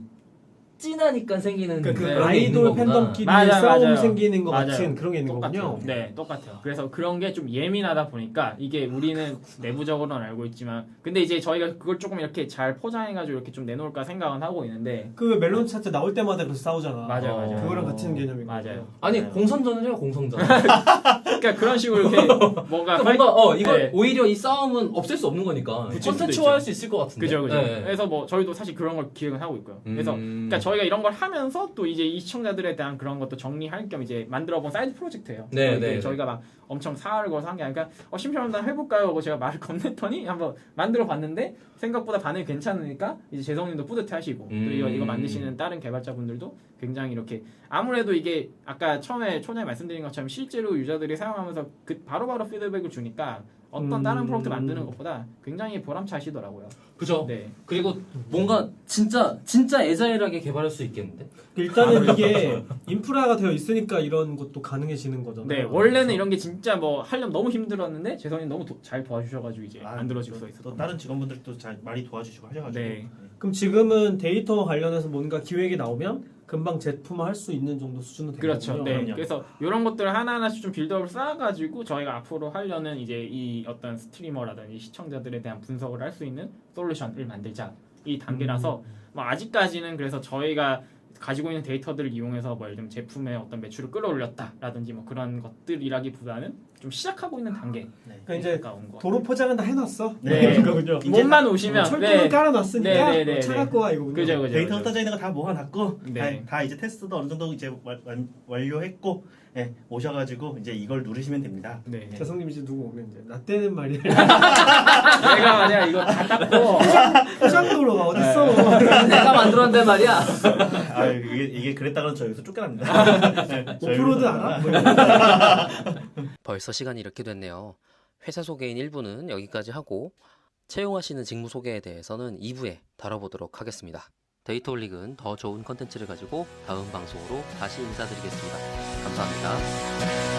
찐하니까 생기는 그러니까 그 그런 게 있는 아이돌 거구나. 팬덤끼리 맞아요, 싸움 맞아요. 생기는 것 맞아요. 같은 그런 게 있는 똑같아요. 거군요. 네, 똑같아요. 그래서 그런 게 좀 예민하다 보니까 이게 우리는 내부적으로는 알고 있지만 근데 이제 저희가 그걸 조금 이렇게 잘 포장해가지고 이렇게 좀 내놓을까 생각은 하고 있는데 그 멜론 차트 나올 때마다 그래서 싸우잖아. 맞아요, 맞아요. 그거랑 같은 개념인 맞아요. 거예요. 아니 네. 공선전을 해요, 공선전. 그러니까 그런 식으로 이렇게 뭔가 그러니까 뭔가 이걸 네. 오히려 이 싸움은 없앨 수 없는 거니까 붙일 수도 콘텐츠화 할 있죠. 수 있을 것 같은데. 그죠, 그죠. 네. 그래서 뭐 저희도 사실 그런 걸 기획은 하고 있고요. 그래서 그러니까 음. 저희가 이런 걸 하면서 또 이제 이 시청자들에 대한 그런 것도 정리할 겸 이제 만들어본 사이드 프로젝트예요. 네, 그래서 네, 저희가 막 엄청 사활을 걸어서 한 게 아니라 심심하면 해볼까요? 하고 제가 말을 건넸더니 한번 만들어봤는데 생각보다 반응이 괜찮으니까 이제 재성님도 뿌듯해하시고 그리고 이거 만드시는 다른 개발자분들도 굉장히 이렇게 아무래도 이게 아까 처음에 초반에 말씀드린 것처럼 실제로 유저들이 사용하면서 그 바로바로 피드백을 주니까 어떤 다른 프로젝트 만드는 것보다 굉장히 보람차시더라고요. 그죠. 네. 그리고 뭔가 진짜 애자일하게 개발할 수 있겠는데. 일단은 이게 인프라가 되어 있으니까 이런 것도 가능해지는 거잖아요. 네, 원래는 이런 게 진짜 뭐 하려면 너무 힘들었는데 재성님 너무 잘 도와주셔가지고 이제 아, 만들어지고 또 있어요. 다른 직원분들도 잘 많이 도와주시고 하셔가지고. 네. 그럼 지금은 데이터 관련해서 뭔가 기획이 나오면 금방 제품화할 수 있는 정도 수준은 된 그렇죠. 거군요. 네. 그럼요. 그래서 이런 것들 하나하나씩 좀 빌드업을 쌓아가지고 저희가 앞으로 하려는 이제 이 어떤 스트리머라든지 시청자들에 대한 분석을 할 수 있는 솔루션을 만들자 이 단계라서 뭐 아직까지는 그래서 저희가 가지고 있는 데이터들을 이용해서 뭐 예를 들면 제품의 어떤 매출을 끌어올렸다라든지 뭐 그런 것들이라기보다는 좀 시작하고 있는 단계. 네. 그러니까 이제 가온 거. 도로 포장은 다 해놨어. 네. 이거군요. 이제 몸만 오시면 철도는 네. 깔아놨으니까 네, 네, 네, 차 네. 갖고 와 이거군요. 그죠, 그죠. 데이터 그죠. 따져 있는 거 다 모아놨고 네. 다 이제 테스트도 어느 정도 이제 완료했고 예, 오셔가지고 이제 이걸 누르시면 됩니다. 네. 재성님 이제 누구 오면 이제 나 때는 말이야. 내가 만약 이거 다 닦고 포장도로가 어딨어? 내가 만들었는데 말이야. 아 이게 그랬다가는 저 여기서 쫓겨납니다. 네, 저희 오프로드 회사는 알아? 뭐 이런 벌써 시간이 이렇게 됐네요. 회사 소개인 1부는 여기까지 하고 채용하시는 직무 소개에 대해서는 2부에 다뤄보도록 하겠습니다. 데이터 올릭은 더 좋은 컨텐츠를 가지고 다음 방송으로 다시 인사드리겠습니다. 감사합니다.